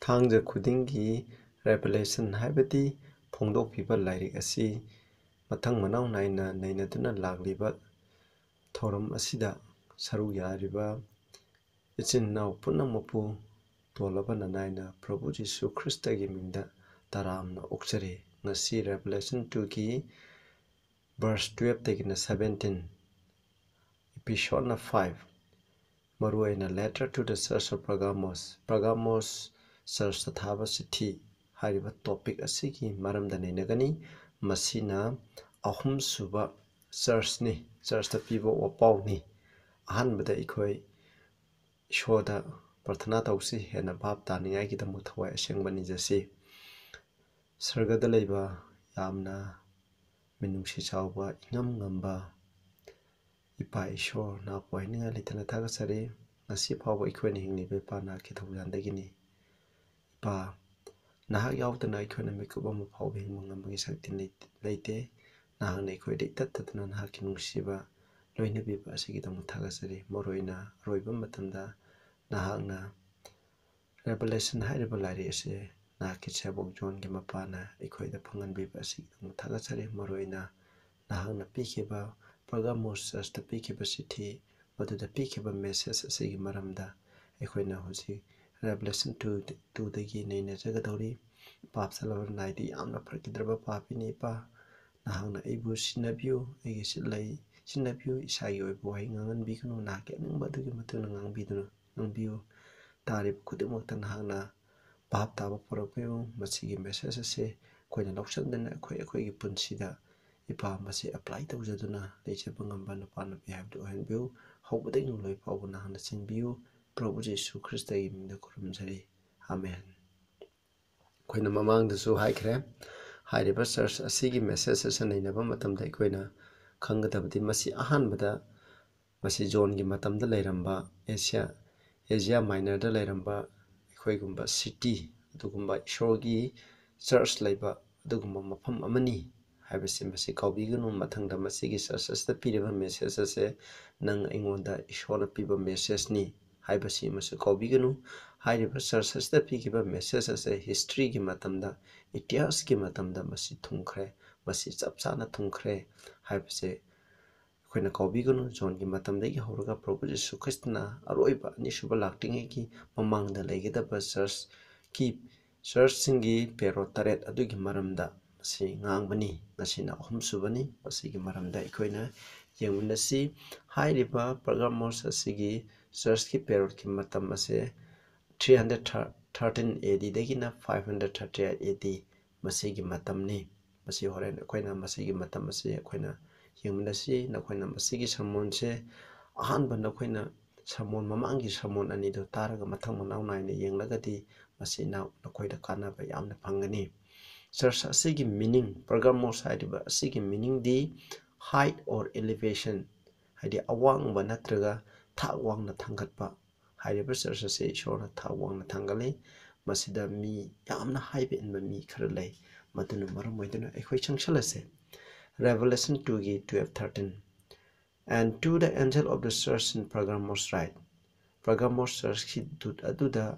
ꯊꯥꯡꯖ ꯈꯨꯗꯤꯡꯒꯤ ꯔꯦꯚꯦꯂꯦꯁꯟ ꯍꯥꯏꯕꯗꯤ ꯐꯣꯡꯗꯣꯛꯄꯤꯕ ꯂꯥꯏꯔꯤꯛ ꯑꯁꯤ ꯃꯊꯪ ꯃꯅꯥꯎ ꯅꯥꯏꯅ ꯅꯩꯅꯗꯨꯅ ꯂꯥꯛꯂꯤꯕ ꯊꯧꯔꯝ ꯑꯁꯤꯗ ꯁꯔꯨꯛ ꯌꯥꯔꯤꯕ ꯏꯆꯤꯟ ꯏꯅꯥꯎ ꯄꯨꯝꯅꯃꯛꯄꯨ ꯇꯣꯜꯂꯕ ꯅꯅꯥꯏꯅ ꯄ꯭ꯔꯚꯨ ꯖꯤꯁꯨ ꯈ꯭ꯔꯤꯁꯇꯒꯤ ꯃꯤꯡꯗ ꯇꯔꯥꯝꯅ ꯑꯣꯛꯆꯔꯤ. ꯉꯁꯤ ꯔꯦꯚꯦꯂꯦꯁꯟ 2ꯒꯤ ꯚꯔꯁ 12ꯗꯒꯤꯅ 17, ꯏꯄꯤꯁꯣꯗꯅ 5, ꯃꯔꯨꯑꯣꯏꯅ letter to the church of Pergamos ꯆꯔꯆꯇ ꯊꯥꯕ ꯆꯤꯊꯤ ꯍꯥꯏꯔꯤꯕ ꯇꯣꯄꯤꯛ ꯑꯁꯤꯒꯤ ꯃꯔꯝꯗ ꯅꯩꯅꯒꯅꯤ. ꯃꯁꯤꯅ ꯑꯍꯨꯝꯁꯨꯕ ꯆꯔꯆꯅꯤ, ꯆꯔꯆꯇ ꯄꯤꯕ ꯋꯥꯄꯥꯎꯅꯤ. ꯑꯍꯥꯟꯕꯗ ꯑꯩꯈꯣꯏ ꯏꯁꯣꯔꯗ ꯄ꯭ꯔꯊꯅꯥ ꯇꯧꯁꯤ, ꯍꯦꯟꯅ ꯚꯥꯞ ꯇꯥꯅꯤꯡꯉꯥꯏꯒꯤꯗꯃꯛ ꯊꯋꯥꯏ ꯑꯁꯦꯡꯕ ꯅꯤꯖꯁꯤ. ꯁꯔꯒꯗ ꯂꯩꯕ ꯌꯥꯝꯅ ꯃꯤꯅꯨꯡꯁꯤ ꯆꯥꯎꯕ ꯏꯉꯝ ꯉꯝꯕ ꯏꯄꯥ ꯏꯁꯣꯔ, ꯅꯥꯄꯨ ꯍꯥꯏꯅꯤꯡꯉꯥꯏ ꯂꯩꯇꯅ ꯊꯥꯒꯠꯆꯔꯤ. ꯉꯁꯤ ꯐꯥꯎꯕ ꯑꯩꯈꯣꯏꯅ ꯍꯤꯡꯂꯤꯕ ꯏꯄꯥ ꯅꯍꯥꯛꯀꯤ ꯊꯧꯖꯥꯟꯗꯒꯤꯅꯤ. ꯏꯄꯥ, ꯅꯍꯥꯛ ꯌꯥꯎꯗꯅ ꯑꯩꯈꯣꯏꯅ ꯃꯤꯀꯨꯞ ꯑꯃ ꯐꯥꯎꯕ ꯍꯤꯡꯕ ꯉꯝꯕꯒꯤ ꯁꯛꯇꯤ ꯂꯩꯇꯦ. ꯅꯍꯥꯛꯅ ꯑꯩꯈꯣꯏꯗ ꯏꯇꯠ ꯇꯠꯇꯅ ꯅꯍꯥꯛꯀꯤ ꯅꯨꯡꯁꯤꯕ ꯂꯣꯏꯅꯕꯤꯕ ꯑꯁꯤꯒꯤꯗꯃꯛ ꯊꯥꯒꯠꯆꯔꯤ. ꯃꯔꯨꯑꯣꯏꯅ ꯑꯔꯣꯏꯕ ꯃꯇꯝꯗ ꯅꯍꯥꯛꯅ ꯔꯦꯚꯦꯂꯦꯁꯟ ꯍꯥꯏꯔꯤꯕ ꯂꯥꯏꯔꯤꯛ ꯑꯁꯤ ꯅꯍꯥꯛꯀꯤ ꯁꯦꯕꯣꯛ ꯖꯣꯟꯒꯤ ꯃꯄꯥꯅ ꯑꯩꯈꯣꯏꯗ ꯐꯪꯍꯟꯕꯤꯕ ꯑꯁꯤꯒꯤꯗꯃꯛ ꯊꯥꯒꯠꯆꯔꯤ. ꯃꯔꯨꯑꯣꯏꯅ ꯅꯍꯥꯛꯅ ꯄꯤꯈꯤꯕ ꯄꯔꯒꯥꯃꯣꯁ ꯆꯔꯆꯇ ꯄꯤꯈꯤꯕ ꯆꯤꯊꯤ, ꯃꯗꯨꯗ ꯄꯤꯈꯤꯕ ꯃꯦꯁꯦꯖ ꯑꯁꯤꯒꯤ ꯃꯔꯝꯗ ꯑꯩꯈꯣꯏꯅ ꯍꯧꯖꯤꯛ ꯔꯦꯚꯦꯂꯦꯁꯟ 2ꯗꯒꯤ ꯅꯩꯅꯖꯒꯗꯧꯔꯤ. ꯄꯥꯞ ꯆꯠꯂꯕ ꯅꯥꯏꯗꯤ ꯌꯥꯝꯅ ꯐꯔꯛꯈꯤꯗ꯭ꯔꯕ ꯄꯥꯄꯤꯅꯤ. ꯏꯄꯥ, ꯅꯍꯥꯛꯅ ꯑꯩꯕꯨ ꯁꯤꯟꯅꯕꯤꯌꯨ, ꯑꯩꯒꯤ ꯁꯤꯟꯅꯕꯤꯌꯨ. ꯏꯁꯥꯒꯤ ꯑꯣꯏꯕ ꯋꯥꯍꯩ ꯉꯥꯡꯍꯟꯕꯤꯒꯅꯨ. ꯅꯍꯥꯛꯀꯤ ꯑꯅꯤꯡꯕ ꯑꯗꯨꯒꯤ ꯃꯇꯨꯡ ꯉꯥꯡꯕꯤꯌꯨ. ꯇꯥꯔꯤꯕ ꯈꯨꯗꯤꯡꯃꯛꯇ ꯅꯍꯥꯛꯅ ꯚꯥꯞ ꯇꯥꯕ ꯄꯨꯔꯛꯄꯤꯌꯨ. ꯃꯁꯤꯒꯤ ꯃꯦꯁꯦꯖ ꯑꯁꯤ ꯑꯩꯈꯣꯏꯅ ꯂꯧꯁꯤꯟꯗꯨꯅ ꯑꯩꯈꯣꯏꯒꯤ ꯄꯨꯟꯁꯤꯗ ꯏꯄꯥ ꯃꯁꯤ ꯑꯦꯄ꯭ꯂꯥꯏ ꯇꯧꯖꯗꯨꯅ ꯂꯩꯖꯕ ꯉꯝꯕ ꯅꯨꯄꯥ ꯅꯨꯄꯤ ꯍꯥꯏꯕꯗꯨ ꯑꯣꯏꯍꯟꯕꯤꯌꯨ. ꯍꯧꯕꯗꯒꯤ ꯂꯣꯏ ꯐꯥꯎꯕ ꯅꯍꯥꯛꯅ ꯆꯦꯟꯕꯤꯌꯨ. ꯄ꯭ꯔꯚꯨ ꯖꯤꯁꯨ ꯈ꯭ꯔꯤꯁꯇꯒꯤ ꯃꯤꯡꯗ ꯈꯨꯔꯨꯝꯖꯔꯤ. ꯑꯥꯃꯦꯟ. ꯑꯩꯈꯣꯏꯅ ꯃꯃꯥꯡꯗꯁꯨ ꯍꯥꯏꯈ꯭ꯔꯦ, ꯍꯥꯏꯔꯤꯕ ꯆꯔꯆ ꯑꯁꯤꯒꯤ ꯃꯦꯁꯦꯖ ꯑꯁꯤ ꯅꯩꯅꯕ ꯃꯇꯝꯗ ꯑꯩꯈꯣꯏꯅ ꯈꯪꯒꯗꯕꯗꯤ ꯃꯁꯤ ꯑꯍꯥꯟꯕꯗ ꯃꯁꯤ ꯖꯣꯟꯒꯤ ꯃꯇꯝꯗ ꯂꯩꯔꯝꯕ ꯑꯦꯁꯤꯌꯥ ꯃꯥꯏꯅꯔꯗ ꯂꯩꯔꯝꯕ ꯑꯩꯈꯣꯏꯒꯨꯝꯕ ꯁꯤꯇꯤ, ꯑꯗꯨꯒꯨꯝꯕ ꯏꯁꯣꯔꯒꯤ ꯆꯔꯆ ꯂꯩꯕ ꯑꯗꯨꯒꯨꯝꯕ ꯃꯐꯝ ꯑꯃꯅꯤ ꯍꯥꯏꯕꯁꯤ ꯃꯁꯤ ꯀꯥꯎꯕꯤꯒꯅꯨ. ꯃꯊꯪꯗ ꯃꯁꯤꯒꯤ ꯆꯔꯆ ꯑꯁꯤꯗ ꯄꯤꯔꯤꯕ ꯃꯦꯁꯦꯖ ꯑꯁꯤ ꯅꯪ ꯑꯩꯉꯣꯟꯗ ꯏꯁꯣꯔꯅ ꯄꯤꯕ ꯃꯦꯁꯦꯖꯅꯤ ꯍꯥꯏꯕꯁꯤ ꯑꯃꯁꯨ ꯀꯥꯎꯕꯤꯒꯅꯨ. ꯍꯥꯏꯔꯤꯕ ꯆꯔꯆ ꯑꯁꯤꯗ ꯄꯤꯈꯤꯕ ꯃꯦꯁꯦꯖ ꯑꯁꯤ ꯍꯤꯁꯇ꯭ꯔꯤꯒꯤ ꯃꯇꯝꯗ, ꯏꯇꯤꯍꯥꯁꯀꯤ ꯃꯇꯝꯗ ꯃꯁꯤ ꯊꯨꯡꯈ꯭ꯔꯦ, ꯃꯁꯤ ꯆꯞ ꯆꯥꯅ ꯊꯨꯡꯈ꯭ꯔꯦ ꯍꯥꯏꯕꯁꯦ ꯑꯩꯈꯣꯏꯅ ꯀꯥꯎꯕꯤꯒꯅꯨ. ꯖꯣꯟꯒꯤ ꯃꯇꯝꯗꯒꯤ ꯍꯧꯔꯒ ꯄ꯭ꯔꯚꯨ ꯖꯤꯁꯨ ꯈ꯭ꯔꯤꯁꯇꯅ ꯑꯔꯣꯏꯕ ꯑꯅꯤꯁꯨꯕ ꯂꯥꯛꯇ꯭ꯔꯤꯉꯩꯒꯤ ꯃꯃꯥꯡꯗ ꯂꯩꯒꯗꯕ ꯆꯔꯆꯁꯤꯡꯒꯤ ꯄꯦꯔꯣꯠ 9 ꯑꯗꯨꯒꯤ ꯃꯔꯝꯗ ꯃꯁꯤ ꯉꯥꯡꯕꯅꯤ. ꯉꯁꯤꯅ ꯑꯍꯨꯝꯁꯨꯕꯅꯤ. ꯃꯁꯤꯒꯤ ꯃꯔꯝꯗ ꯑꯩꯈꯣꯏꯅ ꯌꯦꯡꯃꯤꯟꯅꯁꯤ. ꯍꯥꯏꯔꯤꯕ ꯄꯔꯒꯥꯃꯣꯁ ꯑꯁꯤꯒꯤ ꯆꯔꯆꯀꯤ ꯄꯦꯔꯣꯠꯀꯤ ꯃꯇꯝ ꯑꯁꯤ 313 AD ꯗꯒꯤꯅ 538 AD ꯃꯁꯤꯒꯤ ꯃꯇꯝꯅꯤ. ꯃꯁꯤ ꯍꯣꯔꯦꯟ ꯑꯩꯈꯣꯏꯅ ꯃꯁꯤꯒꯤ ꯃꯇꯝ ꯑꯁꯤ ꯑꯩꯈꯣꯏꯅ ꯌꯦꯡꯃꯤꯟꯅꯁꯤ. ꯅꯈꯣꯏꯅ ꯃꯁꯤꯒꯤ ꯁꯔꯃꯣꯟꯁꯦ ꯑꯍꯥꯟꯕ ꯅꯈꯣꯏꯅ ꯃꯃꯥꯡꯒꯤ ꯁꯔꯃꯣꯟ ꯑꯅꯤꯗꯨ ꯇꯥꯔꯒ ꯃꯊꯪ ꯃꯅꯥꯎ ꯅꯥꯏꯅ ꯌꯦꯡꯂꯒꯗꯤ ꯃꯁꯤꯅ ꯅꯈꯣꯏꯗ ꯀꯥꯟꯅꯕ ꯌꯥꯝꯅ ꯐꯪꯒꯅꯤ. ꯆꯔꯆ ꯑꯁꯤꯒꯤ ꯃꯤꯅꯤꯡ, ꯄꯔꯒꯥꯃꯣꯁ ꯍꯥꯏꯔꯤꯕ ꯑꯁꯤꯒꯤ ꯃꯤꯅꯤꯡꯗꯤ ꯍꯥꯏꯠ ꯑꯣꯔ ꯑꯦꯂꯤꯚꯦꯁꯟ, ꯍꯥꯏꯗꯤ ꯑꯋꯥꯡꯕ ꯅꯠꯇ꯭ꯔꯒ ꯊꯥꯛ ꯋꯥꯡꯅ ꯊꯥꯡꯒꯠꯄ. ꯍꯥꯏꯔꯤꯕ ꯆꯔꯆ ꯑꯁꯤ ꯏꯁꯣꯔꯅ ꯊꯥꯛ ꯋꯥꯡꯅ ꯊꯥꯡꯒꯠꯂꯤ. ꯃꯁꯤꯗ ꯃꯤ ꯌꯥꯝꯅ ꯍꯥꯏꯕ ꯏꯟꯕ ꯃꯤ ꯈꯔ ꯂꯩ. ꯃꯗꯨꯅ ꯃꯔꯝ ꯑꯣꯏꯗꯨꯅ ꯑꯩꯈꯣꯏ ꯆꯪꯁꯤꯜꯂꯁꯦ. Revelation 2ꯒꯤ 12-13. And to the angel of the church in Pergamos write. Pergamos churchkꯤ ꯗꯨꯠ ꯑꯗꯨꯗ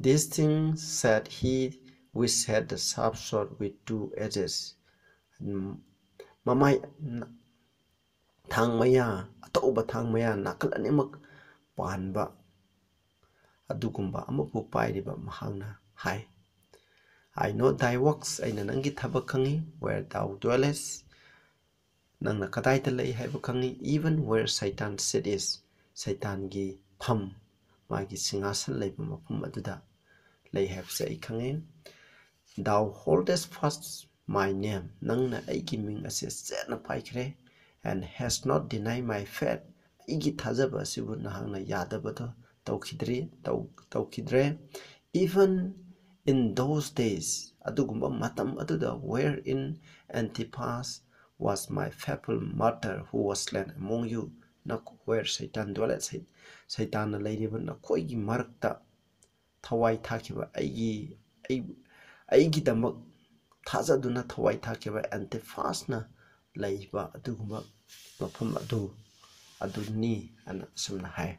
These things said he which had the sharp sword with 2 edges. Mamai ꯑꯇꯧꯕ ꯊꯥꯡ ꯃꯌꯥ ꯅꯥꯀꯜ ꯑꯅꯤꯃꯛ ꯄꯥꯟꯕ ꯑꯗꯨꯒꯨꯝꯕ ꯑꯃꯕꯨ ꯄꯥꯏꯔꯤꯕ ꯃꯍꯥꯛꯅ ꯍꯥꯏ. I know thy works, ꯑꯩꯅ ꯅꯪꯒꯤ ꯊꯕꯛ ꯈꯪꯉꯤ. Where thou dwellest, ꯅꯪꯅ ꯀꯗꯥꯏꯗ ꯂꯩ ꯍꯥꯏꯕ ꯈꯪꯉꯤ. Even where Satan's seat is, ꯁꯩꯇꯥꯟꯒꯤ ꯐꯝ, ꯃꯥꯒꯤ ꯁꯤꯡꯍꯥꯁꯟ ꯂꯩꯕ ꯃꯐꯝ ꯑꯗꯨꯗ ꯂꯩ ꯍꯥꯏꯕꯁꯦ ꯑꯩ ꯈꯪꯉꯤ. Thou holdest fast my name, ꯅꯪꯅ ꯑꯩꯒꯤ ꯃꯤꯡ ꯑꯁꯤ ꯆꯦꯠꯅ ꯄꯥꯏꯈ꯭ꯔꯦ. And hast not denied my faith, ꯑꯩꯒꯤ ꯊꯥꯖꯕ ꯑꯁꯤꯕꯨ ꯅꯍꯥꯛꯅ ꯌꯥꯗꯕꯗꯣ ꯇꯧꯈꯤꯗ꯭ꯔꯦ. Even in those days, ꯑꯗꯨꯒꯨꯝꯕ ꯃꯇꯝ ꯑꯗꯨꯗ, wherein Antipas was my faithful martyr who was slain among you. Where Satan dwelleth, Satan ꯂꯩꯔꯤꯕ ꯅꯈꯣꯏꯒꯤ ꯃꯔꯛꯇ ꯊꯋꯥꯏ ꯊꯥꯈꯤꯕ, ꯑꯩꯒꯤꯗꯃꯛ ꯊꯥꯖꯗꯨꯅ ꯊꯋꯥꯏ ꯊꯥꯈꯤꯕ ꯑꯦꯟꯇꯤꯐꯥꯁꯅ ꯂꯩꯕ ꯑꯗꯨꯒꯨꯝꯕ ꯃꯐꯝ ꯑꯗꯨꯅꯤ ꯑꯅ ꯑꯁꯨꯝꯅ ꯍꯥꯏ.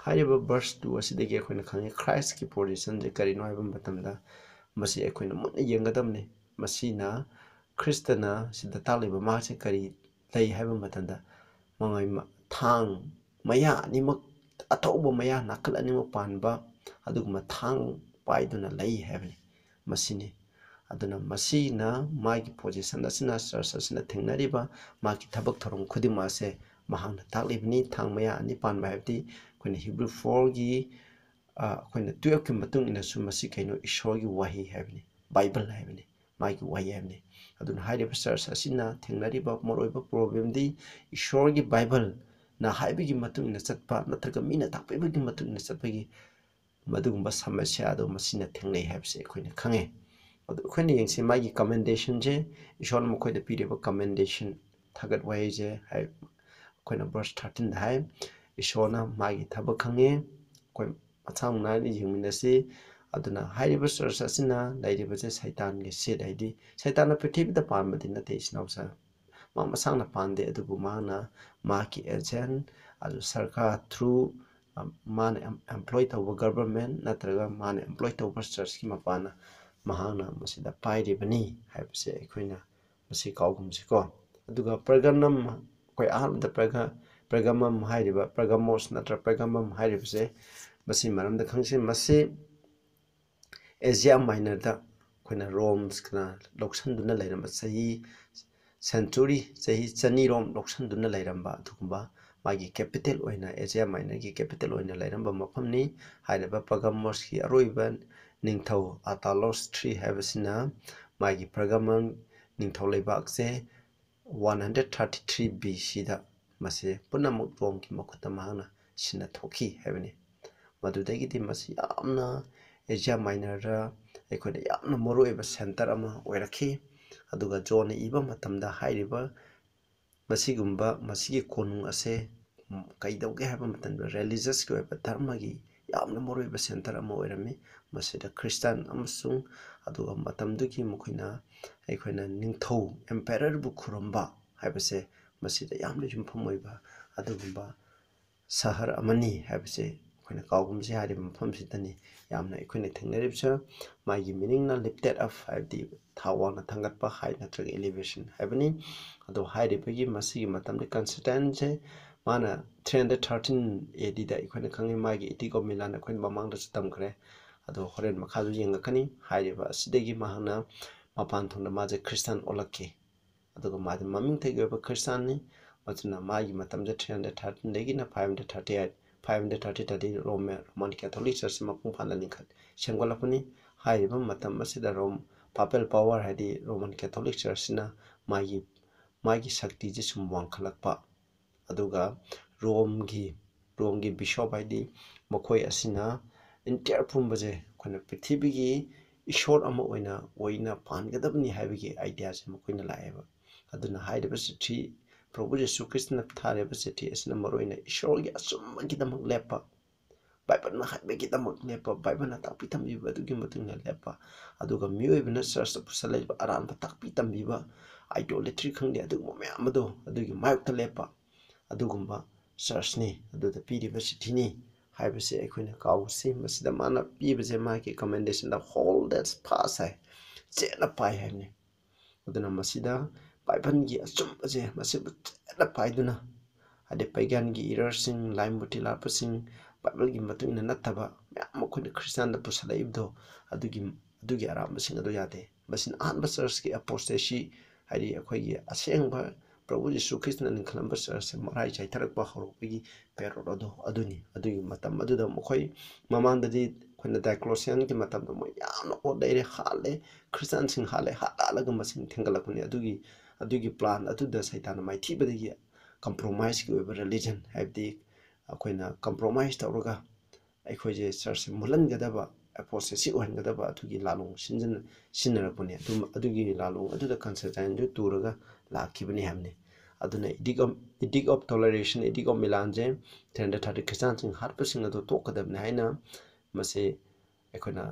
हाइरिबा verse 2 असिदगी अखोइना खंगे Christ की position जे करिनो हाइबा मतमदा मसी अखोइना मुन्ना येंगदमने मसीना Christana सिदा तालिबा मासे करी लई हाइबा मतंदा मंगाई थांग मया निमक अथौबा मया नाकल अनिमक पानबा अदुगमा थांग पाइदुना लई हाइबने मसीने अदुना मसीना मागी पोजीशन असिना चर्च असिना थेंगनरिबा मागी थबक थरम खुदिमासे महांना तालिबनी थांग मया अनि पानबा हाइबदी अखोइना हिब्रू 4 गी अखोइना 12 की मतुंग इना सु मसी कइनो ईश्वर की वही हाइबनी बाइबल हाइबनी मागी वही हाइबनी अदुना हाइरिबा चर्च असिना थेंगनरिबा मोरोइबा प्रॉब्लम दी ईश्वर की बाइबल ना हाइबगी मतुंग इना चटपा नत्रगा मीना ताकबगी मतुंग इना चटपगी मदुगुंबा समस्या अदो मसीना थेंगनै हाइबसे अखोइना खंगे अदो अखोइना यंगसे मागी कमेंडेशन जे ईश्वर मखोइदा पीरिबा कमेंडेशन थगत वही जे हाइ अखोइना verse 13 हाइ ईश्वरना मागी थबक खंगे अखोइ मथांग नायनि यंगमिनसी अदुना हाइरिबा चर्च असिना लैरिबसे शैतान के सेट हाइदि शैतान पृथ्वीदा पानबदि नते इस्नाउसा मा मसांगना पांदे अदुबु माना माकी एजेंट अदु सरकार थ्रू मान एम्प्लॉय तौबा गवर्नमेंट नत्रगा मान एम्प्लॉय तौबा चर्च की मपाना महांगना मसिदा पाइरिबनी हाइबसे अखोइना मसी काउगुमसिको अदुगा प्रगनम कोइ आहमदा प्रगमम हाइरिबा प्रगमोस नत्र प्रगमम हाइरिबसे मसी मरमदा खंगसे मसी एशिया माइनर दा अखोइना रोम्स कना लौसनदुना लैरम सही सेंचुरी सही चनी रोम लौसनदुना लैरमबा अदुगुंबा मागी कैपिटल ओइना एशिया माइनर की कैपिटल ओइना लैरमबा मफमनी हाइरिबा प्रगमोस की अरोइबा निंगथौ अतालोस 3 हाइबसिना मागी प्रगमन निंगथौ लैबाकसे 133 BC दा मसे पुनमुक रोम की मखुता महाना सिना थोखी हाइबनी मदुदगिदि मसी यामना एशिया माइनर दा अखोइना यामना मरुइबा सेंटर अमा ओइरखी अदुगा जोन इबा मतमदा हाइरिबा मसीगुंबा मसीगी कोनुंग असे कईदौगे हाइबा मतमदा रिलीजियस की ओइबा धर्म की यामना मरुइबा सेंटर अमा ओइरमी मसीदा क्रिश्चियन अमसुंग अदुगा मतमदुगी मखोइना अखोइना निंगथौ एम्पायर बु खुरंबा हाइबसे मसीदा यामना जुमफम ओइबा अदुगुंबा शहर अमनी हाइबसे अखोइना काउगुमसे हारि मफमसिदनी यामना अखोइना थेंगनरिबसा मागी मीनिंगना लिफ्टेड अप हाइबदी थावाना थंगतपा हाइ नत्रगा एलिवेशन हाइबनी अदो हाइरिबगी मसीगी मतमदे कंस्टेंट से माना 313 AD दा अखोइना खंगे मागी इटिक ऑफ मिलान अखोइना ममांगदा तमखरे अदो होरेन मखाजु यंगकनी हाइरिबा असिदगी महाना मपान थोंदा माजे क्रिश्चियन ओलक्के अदुगा माजे ममिंग थेगेबा क्रिश्चियन नि मचना मागी मतमदे 313 देगिना 538 530 रोमन कैथोलिक चर्च मपुंग फाना लिंखत शेंगोलापनी हाइरिबा मतम असिदा रोम पापेल पावर हाइदि रोमन कैथोलिक चर्चना मागी शक्ति जे सुम वांखलकपा अदुगा रोमगी बिशप हाइदि मखोय असिना इंटियर पुंबजे खोना पृथ्वीगी ईश्वर अमा ओइना पानगदबनी हाइबगी आइडिया से मखोयना लाएबा अदुना हाइरिबा सिथि प्रभु येशू कृष्ण थारेबा सिथि असिना मरोइना ईश्वरगी असुमगिदमक लेपा बाइबल ना हाइबगी दमक लेपा बाइबल ना ताकपि तंबीबा अदुगी मतुंगना लेपा अदुगा मियोइबना चर्च पुसलैबा अरानबा ताकपि तंबीबा आइडोलेट्री खंदे अदुगुम मयामदो अदुगी मायक्ता लेपा अदुगुंबा चर्चनी अदुदा पीरिबा सिथिनी हाइबसे अखोइना काउसी मसिदा माना पीबजे माकी कमेंडेशन दा होल दैट्स पास है चेना पाइ हाइने अदुना मसिदा बाइबल की अचुमबजे मसिबु चेना पाइदुना अदे पैगान की इरर्सिंग लाइम बुटिलापसिंग बाइबल की मतुंगना नत्तबा मयाम अखोइना क्रिश्चियन दा पुसलैबदो अदुगी आरामबसिंग अदो यादे मसिन आनबा चर्च की अपोस्टेसी हाइदि अखोइगी असेंगबा प्रभु यीशु कृष्ण निखलंबा चर्च मराइ चाइथरकपा हौरकपगी पेरोड अदुनी अदुगी मतम अदुदा मखोइ ममांददी अखोइना डाइक्लोसियन की मतम दो यामना ओदैरे हाले क्रिश्चियन सिंग हाले हालालगा मसिंग थेंगलकनी अदुगी प्लान अदुदा सैतान माइथीबदगी कंप्रोमाइज की ओइबा रिलीजन हाइबदी अखोइना कंप्रोमाइज तौरगा अखोइजे चर्च मुलनगदबा अपोस्टेसी ओहनगदबा अदुगी लालोंग सिनरपने अदुगी लालोंग अदुदा कंस्टेंटाइन जो तुरगा लाखिबनी हमने अदुना edict of toleration edict of Milan जे 330 क्रिश्चियन सिंग हारपसिंग अदो तोकदबने हाइना मसे अखोइना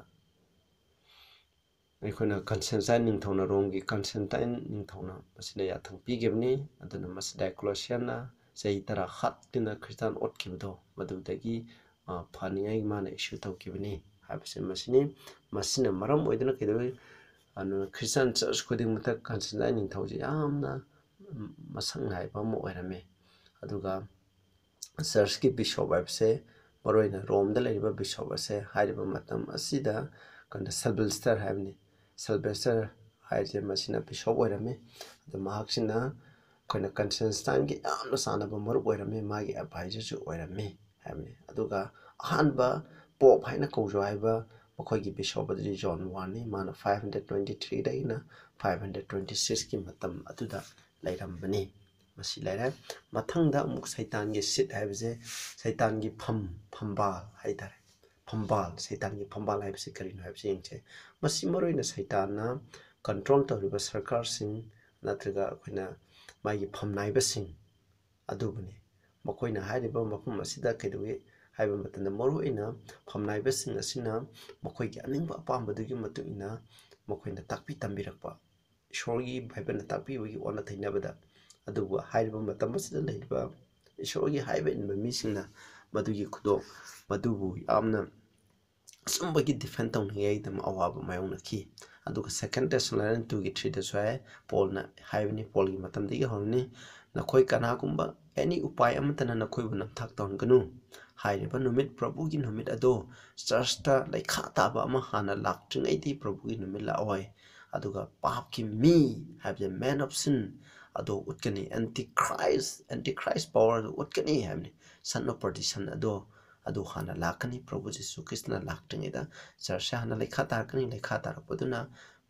कंस्टेंटाइन निंगथौना रोमगी कंस्टेंटाइन निंगथौना मसिना याथंग पीगेबनी अदुना मस डाइक्लोसियन सही तरह हातना क्रिश्चियन ओटखिबदो मदुदगी ꯐꯅꯤꯡꯉꯥꯏ ꯃꯥꯅ ꯏꯁꯨ ꯇꯧꯈꯤꯕꯅꯤ ꯍꯥꯏꯕꯁꯦ ꯃꯁꯤꯅ ꯃꯔꯝ ꯑꯣꯏꯗꯨꯅ ꯀꯩꯗꯧꯏ ꯈ꯭ꯔꯤꯁꯇꯤꯌꯥꯟ ꯆꯔꯆ ꯈꯨꯗꯤꯡꯃꯛꯇ ꯀꯟꯁꯇꯦꯟꯇꯥꯏꯟ ꯅꯤꯡꯊꯧꯁꯦ ꯌꯥꯝꯅ ꯃꯁꯛ ꯅꯥꯏꯕ ꯑꯃ ꯑꯣꯏꯔꯝꯃꯤ ꯑꯗꯨꯒ ꯆꯔꯆꯀꯤ ꯕꯤꯁꯣꯞ ꯍꯥꯏꯕꯁꯦ ꯃꯔꯨꯑꯣꯏꯅ ꯔꯣꯝꯗ ꯂꯩꯔꯤꯕ ꯕꯤꯁꯣꯞ ꯑꯁꯦ ꯍꯥꯏꯔꯤꯕ ꯃꯇꯝ ꯑꯁꯤꯗ ꯁꯤꯜꯚꯦꯁꯇꯔ ꯍꯥꯏꯕꯅꯤ ꯁꯤꯜꯚꯦꯁꯇꯔ ꯍꯥꯏꯔꯤꯁꯦ ꯃꯁꯤꯅ ꯕꯤꯁꯣꯞ ꯑꯣꯏꯔꯝꯃꯤ ꯑꯗꯨ ꯃꯍꯥꯛꯁꯤꯅ ꯀꯟꯁꯇꯦꯟꯇꯥꯏꯟꯒꯤ ꯌꯥꯝꯅ ꯆꯥꯟꯅꯕ ꯃꯔꯨꯞ ꯑꯣꯏꯔꯝꯃꯤ ꯃꯥꯒꯤ ꯑꯦꯗꯚꯥꯏꯖꯔꯁꯨ ꯑꯣꯏꯔꯝꯃꯤ ꯍꯥꯏꯕꯅꯤ ꯑꯗꯨꯒ ꯑꯍꯥꯟꯕ ꯄꯣꯞ ꯍꯥꯏꯅ ꯀꯧꯖ ꯍꯥꯏꯕ ꯃꯈꯣꯏꯒꯤ ꯕꯤꯁꯣꯞ ꯑꯗꯨꯗꯤ ꯖꯣꯟ ꯋꯥꯟꯅꯤ ꯃꯥꯅ 523ꯗꯒꯤꯅ 526ꯀꯤ ꯃꯇꯝ ꯑꯗꯨꯗ ꯂꯩꯔꯝꯕꯅꯤ ꯃꯁꯤ ꯂꯩꯔꯦ ꯃꯊꯪꯗ ꯑꯃꯨꯛ ꯁꯩꯇꯥꯟꯒꯤ ꯁꯤꯠ ꯍꯥꯏꯕꯁꯦ ꯁꯩꯇꯥꯟꯒꯤ ꯐꯝꯕꯥꯜ ꯍꯥꯏꯇꯥꯔꯦ ꯐꯝꯕꯥꯜ ꯁꯩꯇꯥꯟꯒꯤ ꯐꯝꯕꯥꯜ ꯍꯥꯏꯕꯁꯤ ꯀꯔꯤꯅꯣ ꯍꯥꯏꯕꯁꯤ ꯌꯦꯡꯁꯦ ꯃꯁꯤ ꯃꯔꯨꯑꯣꯏꯅ ꯁꯩꯇꯥꯟꯅ ꯀꯟꯇ꯭ꯔꯣꯜ ꯇꯧꯔꯤꯕ ꯁꯔꯀꯥꯔꯁꯤꯡ ꯅꯠꯇ꯭ꯔꯒ ꯃꯥꯒꯤ ꯐꯝꯅꯥꯏꯕꯁꯤꯡ ꯑꯗꯨꯕꯨꯅꯤ ꯃꯈꯣꯏꯅ ꯍꯥꯏꯔꯤꯕ ꯃꯐꯝ ꯑꯁꯤꯗ ꯀꯩꯗꯧꯏ ꯍꯥꯏꯕ ꯃꯇꯝꯗ ꯃꯔꯨꯑꯣꯏꯅ ꯐꯝꯅꯥꯏꯕꯁꯤꯡ ꯑꯁꯤꯅ ꯃꯈꯣꯏꯒꯤ ꯑꯅꯤꯡꯕ ꯑꯄꯥꯝꯕꯗꯨꯒꯤ ꯃꯇꯨꯡ ꯏꯟꯅ ꯃꯈꯣꯏꯅ ꯇꯥꯛꯄꯤ ꯇꯝꯕꯤꯔꯛꯄ ꯏꯁꯣꯔꯒꯤ ꯕꯥꯏꯕꯜꯅ ꯇꯥꯛꯄꯤꯕꯒꯤ ꯑꯣꯟꯅ ꯇꯩꯅꯕꯗ ꯑꯗꯨꯕꯨ ꯍꯥꯏꯔꯤꯕ ꯃꯇꯝ ꯑꯁꯤꯗ ꯂꯩꯔꯤꯕ ꯏꯁꯣꯔꯒꯤ ꯍꯥꯏꯕ ꯏꯟꯕ ꯃꯤꯁꯤꯡꯅ ꯃꯗꯨꯕꯨ ꯌꯥꯝꯅ ꯑꯆꯨꯝꯕꯒꯤ ꯗꯤꯐꯦꯟ ꯇꯧꯅꯤꯡꯉꯥꯏꯒꯤꯗꯃꯛ ꯑꯋꯥꯕ ꯃꯥꯌꯣꯛꯅꯈꯤ ꯑꯗꯨꯒ 2 ꯊꯦꯁꯥꯂꯣꯅꯤꯌꯟ 2:3ꯗꯁꯨ ꯍꯥꯏ ꯄꯣꯜꯅ ꯍꯥꯏꯕꯅꯤ ꯄꯣꯜꯒꯤ ꯃꯇꯝꯗꯒꯤ ꯍꯧꯔꯅꯤ ꯅꯈꯣꯏ ꯀꯅꯥꯒꯨꯝꯕ ꯑꯦꯅꯤ ꯎꯄꯥꯏ ꯑꯃꯠꯇꯅ ꯅꯈꯣꯏꯕꯨ ꯅꯝꯊꯥꯛ ꯇꯧꯍꯟꯒꯅꯨ ꯍꯥꯏꯔꯤꯕ ꯅꯨꯃꯤꯠ ꯄ꯭ꯔꯚꯨꯒꯤ ꯅꯨꯃꯤꯠ ꯑꯗꯣ ꯆꯔꯆꯇ ꯂꯩꯈꯥ ꯇꯥꯕ ꯑꯃ ꯍꯥꯟꯅ ꯂꯥꯛꯇ꯭ꯔꯤꯉꯩꯗꯤ ꯄ꯭ꯔꯚꯨꯒꯤ ꯅꯨꯃꯤꯠ ꯂꯥꯛꯑꯣꯏ ꯑꯗꯨꯒ ꯄꯥꯞꯀꯤ ꯃꯤ ꯍꯥꯏꯕꯁꯦ ꯃꯦꯟ ꯑꯣꯐ ꯁꯤꯟ ꯑꯗꯣ ꯎꯠꯀꯅꯤ ꯑꯦꯟꯇꯤ ꯈ꯭ꯔꯥꯏꯁ ꯄꯋꯥꯔ ꯑꯗꯨ ꯎꯠꯀꯅꯤ ꯍꯥꯏꯕꯅꯤ ꯁꯟ ꯑꯣꯐ ꯄꯔꯗꯤꯁꯟ ꯑꯗꯨ ꯍꯥꯟꯅ ꯂꯥꯛꯀꯅꯤ ꯄ꯭ꯔꯚꯨ ꯖꯤꯁꯨ ꯈ꯭ꯔꯤꯁꯇꯅ ꯂꯥꯛꯇ꯭ꯔꯤꯉꯩꯗ ꯆꯔꯆꯁꯦ ꯍꯥꯟꯅ ꯂꯩꯈꯥ ꯇꯥꯔꯛꯀꯅꯤ ꯂꯩꯈꯥ ꯇꯥꯔꯛꯄꯗꯨꯅ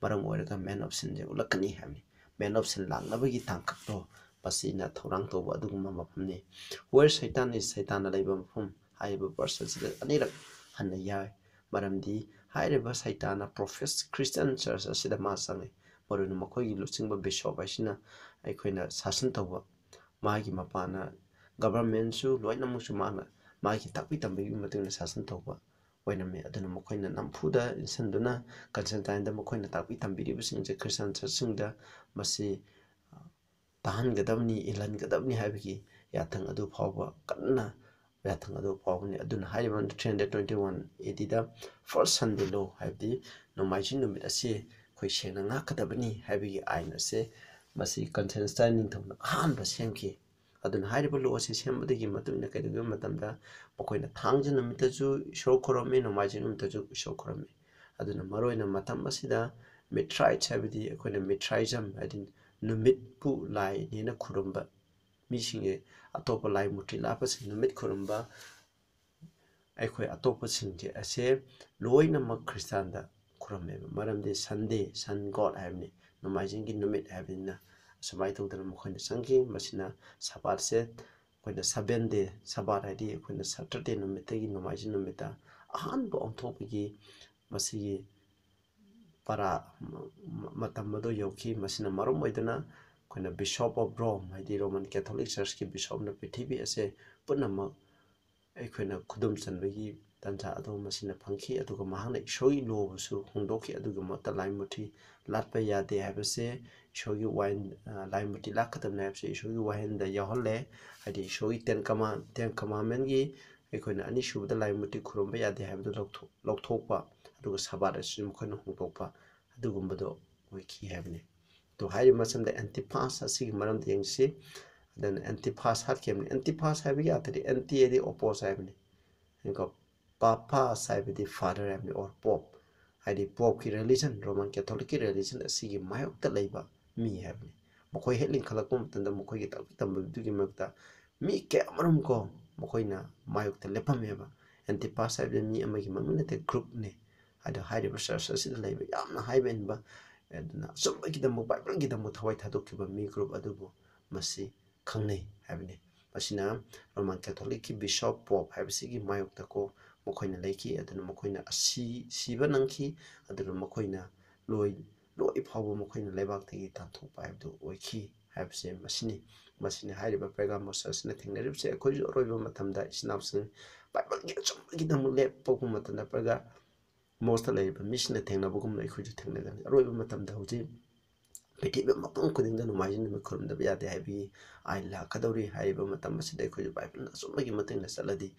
ꯃꯔꯝ ꯑꯣꯏꯔꯒ ꯃꯦꯟ ꯑꯣꯐ ꯁꯤꯟꯁꯦ ꯎꯠꯂꯛꯀꯅꯤ ꯍꯥꯏꯕꯅꯤ ꯃꯦꯟ ꯑꯣꯐ ꯁꯤꯟ ꯂꯥꯛꯅꯕꯒꯤ ꯇꯥꯡꯀꯛꯇꯣ ꯃꯁꯤꯅ ꯊꯧꯔꯥꯡ ꯇꯧꯕ ꯑꯗꯨꯒꯨꯝꯕ ꯃꯐꯝꯅꯤ ꯋꯦꯔ ꯁꯩꯇꯥꯟꯅ ꯂꯩꯕ ꯃꯐꯝ ꯍꯥꯏꯔꯤꯕ ꯚꯔꯁ ꯑꯁꯤꯗ ꯑꯅꯤꯔꯛ ꯍꯟꯅ ꯌꯥꯏ ꯃꯔꯝꯗꯤ ꯍꯥꯏꯔꯤꯕ ꯁꯩꯇꯥꯟꯅ ꯄ꯭ꯔꯣꯐꯦꯁ ꯈ꯭ꯔꯤꯁꯇꯤꯌꯟ ꯆꯔꯆ ꯑꯁꯤꯗ ꯃꯥ ꯆꯪꯉꯤ ꯃꯔꯨꯑꯣꯏꯅ ꯃꯈꯣꯏꯒꯤ ꯂꯨꯆꯤꯡꯕ ꯕꯤꯁꯣꯞ ꯍꯥꯏꯁꯤꯅ ꯁꯥꯁꯟ ꯇꯧꯕ ꯃꯥꯒꯤ ꯃꯄꯥꯅ ꯒꯕꯔꯃꯦꯟꯁꯨ ꯂꯣꯏꯅꯃꯛꯁꯨ ꯃꯥꯒꯤ ꯇꯥꯛꯄꯤ ꯇꯝꯕꯤꯒꯤ ꯃꯇꯨꯡ ꯏꯟꯅ ꯁꯥꯁꯟ ꯇꯧꯕ ꯑꯣꯏꯔꯝꯃꯤ ꯑꯗꯨꯅ ꯃꯈꯣꯏꯅ ꯅꯝꯐꯨꯗ ꯏꯟꯁꯤꯟꯗꯨꯅ ꯀꯟꯁꯇꯦꯟꯇꯥꯏꯟꯗ ꯃꯈꯣꯏꯅ ꯇꯥꯛꯄꯤ ꯇꯝꯕꯤꯔꯤꯕꯁꯤꯡꯁꯦ ꯈ꯭ꯔꯤꯁꯇꯤꯌꯟ ꯆꯔꯆꯁꯤꯡꯗ ꯃꯁꯤ ꯇꯥꯍꯟꯒꯗꯕꯅꯤ ꯏꯜꯍꯟꯒꯗꯕꯅꯤ ꯍꯥꯏꯕꯒꯤ ꯌꯥꯊꯪ ꯑꯗꯨ ꯐꯥꯎꯕꯅꯤ ꯑꯗꯨꯅ ꯍꯥꯏꯔꯤꯕ 321 ADꯗ ꯐꯥꯔꯁט ꯁꯟꯗꯦ ꯂꯣ ꯍꯥꯏꯕꯗꯤ ꯅꯣꯡꯃꯥꯏꯖꯤꯡ ꯅꯨꯃꯤꯠ ꯑꯁꯤ ꯑꯩꯈꯣꯏ ꯁꯦꯡꯅ ꯉꯥꯛꯀꯗꯕꯅꯤ ꯍꯥꯏꯕꯒꯤ ꯑꯥꯏꯟ ꯑꯁꯦ ꯃꯁꯤ ꯀꯟꯁꯇꯦꯟꯇꯥꯏꯟ ꯅꯤꯡꯊꯧꯅ ꯑꯍꯥꯟꯕ ꯁꯦꯝꯈꯤ ꯑꯗꯨꯅ ꯍꯥꯏꯔꯤꯕ ꯂꯣ ꯑꯁꯤ ꯁꯦꯝꯕꯗꯒꯤ ꯃꯇꯨꯡ ꯏꯟꯅ ꯀꯩꯗꯧꯒꯤꯕ ꯃꯇꯝꯗ ꯃꯈꯣꯏꯅ ꯊꯥꯡꯖ ꯅꯨꯃꯤꯠꯇꯁꯨ ꯏꯁꯣꯔ ꯈꯨꯔꯨꯝꯃꯤ ꯅꯣꯡꯃꯥꯏꯖꯤꯡ ꯅꯨꯃꯤꯠꯇꯁꯨ ꯏꯁꯣꯔ ꯈꯨꯔꯨꯝꯃꯤ ꯑꯗꯨꯅ ꯃꯔꯨꯑꯣꯏꯅ ꯃꯇꯝ ꯑꯁꯤꯗ ꯃꯤꯊ꯭ꯔꯥꯏꯠꯁ ꯍꯥꯏꯕꯗꯤ ꯃꯤꯊ꯭ꯔꯥꯏꯖꯝ ꯍꯥꯏꯗꯤ ꯅꯨꯃꯤꯠꯄꯨ ꯂꯥꯏꯅꯦꯅ ꯈꯨꯔꯨꯝꯕ ꯃꯤꯁꯤꯡꯁꯦ ꯑꯇꯣꯞꯄ ꯂꯥꯏ ꯃꯨꯔꯇꯤ ꯂꯥꯠꯄꯁꯤꯡ ꯅꯨꯃꯤꯠ ꯈꯨꯔꯨꯝꯕ ꯑꯇꯣꯞꯄꯁꯤꯡꯁꯦ ꯑꯁꯦ ꯂꯣꯏꯅꯃꯛ ꯈ꯭ꯔꯤꯁꯇꯥꯟꯗ ꯈꯨꯔꯨꯝꯃꯦꯕ ꯃꯔꯝꯗꯤ ꯁꯟ ꯒꯣꯗ ꯍꯥꯏꯕꯅꯤ ꯅꯣꯡꯃꯥꯏꯖꯤꯡꯒꯤ ꯅꯨꯃꯤꯠ ꯍꯥꯏꯕꯅꯤꯅ ꯑꯁꯨꯃꯥꯏꯅ ꯇꯧꯗꯅ ꯃꯈꯣꯏꯅ ꯆꯪꯈꯤ ꯃꯁꯤꯅ ꯁꯕꯥꯠꯁꯦ 7 ꯗꯦ ꯁꯕꯥꯠ ꯍꯥꯏꯗꯤ ꯁꯇꯔꯗꯦ ꯅꯨꯃꯤꯠꯇꯒꯤ ꯅꯣꯡꯃꯥꯏꯖꯤꯡ ꯅꯨꯃꯤꯠꯇ ꯑꯍꯥꯟꯕ ꯑꯣꯟꯊꯣꯛꯄꯒꯤ ꯃꯁꯤꯒꯤ ꯃꯇꯝ ꯑꯗꯨ ꯌꯧꯈꯤ ꯃꯁꯤꯅ ꯃꯔꯝ ꯑꯣꯏꯗꯨꯅ ꯕꯤꯁꯣꯞ ꯑꯣꯐ ꯔꯣꯝ ꯍꯥꯏꯗꯤ ꯔꯣꯃꯟ ꯀꯦꯊꯣꯂꯤꯛ ꯆꯔꯆꯀꯤ ꯕꯤꯁꯣꯞꯅ ꯄ꯭ꯔꯤꯊꯤꯕꯤ ꯑꯁꯦ ꯄꯨꯝꯅꯃꯛ ꯈꯨꯗꯨꯝ ꯆꯟꯕꯒꯤ ꯇꯟꯖꯥ ꯑꯗꯨ ꯃꯁꯤꯅ ꯐꯪꯈꯤ ꯑꯗꯨꯒ ꯃꯍꯥꯛꯅ ꯏꯁꯣꯔꯒꯤ ꯂꯣꯕꯨꯁꯨ ꯍꯣꯡꯗꯣꯛꯈꯤ ꯑꯗꯨꯒꯤ ꯃꯍꯨꯠꯇ ꯂꯥꯏ ꯃꯨꯔꯇꯤ ꯂꯥꯠꯄ ꯌꯥꯗꯦ ꯍꯥꯏꯕꯁꯦ ꯏꯁꯣꯔꯒꯤ ꯂꯥꯏ ꯃꯨꯔꯇꯤ ꯂꯥꯠꯀꯗꯕꯅꯤ ꯍꯥꯏꯕꯁꯦ ꯏꯁꯣꯔꯒꯤ ꯋꯥꯍꯦꯟꯗ ꯌꯥꯎꯍꯜꯂꯦ ꯍꯥꯏꯗꯤ ꯏꯁꯣꯔꯒꯤ 10 ꯀꯃꯥꯟꯃꯦꯟꯒꯤ ꯑꯅꯤꯁꯨꯕꯗ ꯂꯥꯏ ꯃꯨꯔꯇꯤ ꯈꯨꯔꯨꯝꯕ ꯌꯥꯗꯦ ꯍꯥꯏꯕꯗꯨ ꯂꯧꯊꯣꯛꯄ ꯑꯗꯨꯒ ꯁꯕꯥꯠ ꯑꯁꯤꯁꯨ ꯃꯈꯣꯏꯅ ꯍꯣꯡꯗꯣꯛꯄ ꯑꯗꯨꯒꯨꯝꯕꯗꯣ ꯑꯣꯏꯈꯤ ꯍꯥꯏꯕꯅꯤ ꯑꯗꯣ ꯍꯥꯏꯔꯤꯕ ꯃꯇꯝꯗ ꯑꯦꯟꯇꯤꯐꯥꯁ ꯑꯁꯤꯒꯤ ꯃꯔꯝꯗ ꯌꯦꯡꯁꯤ ꯑꯗꯨꯅ ꯑꯦꯟꯇꯤꯐꯥꯁ ꯍꯥꯠꯈꯤꯕꯅꯤ ꯑꯦꯟꯇꯤꯐꯥꯁ ꯍꯥꯏꯕꯒꯤ ꯑꯥꯔꯊꯗꯤ ꯑꯦꯟꯇꯤ ꯍꯥꯏꯗꯤ ꯑꯣꯄꯣꯁ ꯍꯥꯏꯕꯅꯤ ꯄꯥꯐꯥꯁ ꯍꯥꯏꯕꯗꯤ ꯐꯥꯗꯔ ꯍꯥꯏꯕꯅꯤ ꯑꯣꯔ ꯄꯣꯞ ꯍꯥꯏꯗꯤ ꯄꯣꯞꯀꯤ ꯔꯤꯂꯤꯖꯟ ꯔꯣꯃꯟ ꯀꯦꯊꯣꯂꯤꯛꯀꯤ ꯔꯤꯂꯤꯖꯟ ꯑꯁꯤꯒꯤ ꯃꯥꯌꯣꯛꯇ ꯂꯩꯕ ꯃꯤ ꯍꯥꯏꯕꯅꯤ ꯃꯈꯣꯏ ꯍꯦꯛ ꯂꯤꯡꯈꯠꯂꯛꯄ ꯃꯇꯝꯗ ꯃꯈꯣꯏꯒꯤ ꯇꯥꯛꯄꯤ ꯇꯝꯕꯗꯨꯒꯤ ꯃꯔꯛꯇ ꯃꯤ ꯀꯌꯥꯃꯔꯨꯝ ꯃꯈꯣꯏꯅ ꯃꯥꯌꯣꯛꯇ ꯂꯦꯞꯄꯝꯃꯦꯕ ꯑꯦꯟꯇꯤꯄꯥꯁ ꯍꯥꯏꯕꯗꯤ ꯃꯤ ꯑꯃꯒꯤ ꯃꯃꯤꯡ ꯅꯠꯇꯦ ꯒ꯭ꯔꯨꯞꯅꯤ ꯍꯥꯏꯔꯤꯕ ꯆꯔꯆ ꯑꯁꯤꯗ ꯂꯩꯕ ꯌꯥꯝꯅ ꯍꯥꯏꯕ ꯏꯟꯕ ꯑꯗꯨꯅ ꯑꯆꯨꯝꯕꯒꯤꯗꯃꯛ ꯕꯥꯏꯕꯜꯒꯤꯗꯃꯛ ꯊꯋꯥꯏ ꯊꯥꯗꯣꯛꯈꯤꯕ ꯃꯤ ꯒ꯭ꯔꯨꯞ ꯑꯗꯨꯕꯨ ꯃꯁꯤ ꯈꯪꯅꯩ ꯍꯥꯏꯕꯅꯤ ꯃꯁꯤꯅ ꯔꯣꯃꯟ ꯀꯦꯊꯣꯂꯤꯛꯀꯤ ꯕꯤꯁꯣꯞ ꯄꯣꯞ ꯍꯥꯏꯕꯁꯤꯒꯤ ꯃꯥꯌꯣꯛꯇ ꯃꯈꯣꯏꯅ ꯂꯩꯈꯤ ꯑꯗꯨꯅ ꯃꯈꯣꯏꯅ ꯁꯤꯕ ꯅꯪꯈꯤ ꯑꯗꯨꯅ ꯃꯈꯣꯏꯅ ꯂꯣꯏ ꯐꯥꯎꯕ ꯃꯈꯣꯏꯅ ꯂꯩꯕꯥꯛꯇꯒꯤ ꯇꯥꯟꯊꯣꯛꯄ ꯍꯥꯏꯕꯗꯨ ꯑꯣꯏꯈꯤ ꯍꯥꯏꯕꯁꯦ ꯃꯁꯤꯅꯤ ꯍꯥꯏꯔꯤꯕ ꯄꯦꯔꯒꯥꯃꯣꯁ ꯑꯁꯤꯅ ꯊꯦꯡꯅꯔꯤꯕꯁꯦ ꯑꯩꯈꯣꯏꯁꯨ ꯑꯔꯣꯏꯕ ꯃꯇꯝꯗ ꯏꯆꯤꯟ ꯕꯥꯏꯕꯜꯒꯤ ꯑꯆꯨꯝꯕꯒꯤꯗꯃꯛ ꯂꯦꯞꯄꯒꯨꯝꯕ ꯃꯇꯝꯗ ꯄꯦꯔꯒꯥꯃꯣꯁꯇ ꯂꯩꯔꯤꯕ ꯃꯤꯁꯤꯡꯅ ꯊꯦꯡꯅꯕꯒꯨꯝꯅ ꯑꯩꯈꯣꯏꯁꯨ ꯊꯦꯡꯅꯒꯅꯤ ꯑꯔꯣꯏꯕ ꯃꯇꯝꯗ ꯍꯧꯖꯤꯛ ꯄ꯭ꯔꯤꯊꯤꯕꯤ ꯃꯐꯝ ꯈꯨꯗꯤꯡꯗ ꯅꯣꯡꯃꯥꯏꯖꯤꯡ ꯅꯨꯃꯤꯠ ꯈꯨꯔꯨꯝꯗꯕ ꯌꯥꯗꯦ ꯍꯥꯏꯕꯒꯤ ꯑꯥꯏꯟ ꯂꯥꯛꯀꯗꯧꯔꯤ ꯍꯥꯏꯔꯤꯕ ꯃꯇꯝ ꯑꯁꯤꯗ ꯑꯩꯈꯣꯏꯁꯨ ꯕꯥꯏꯕꯜꯅ ꯑꯆꯨꯝꯕꯒꯤ ꯃꯇꯨꯡ ꯏꯟꯅ ꯆꯠꯂꯗꯤ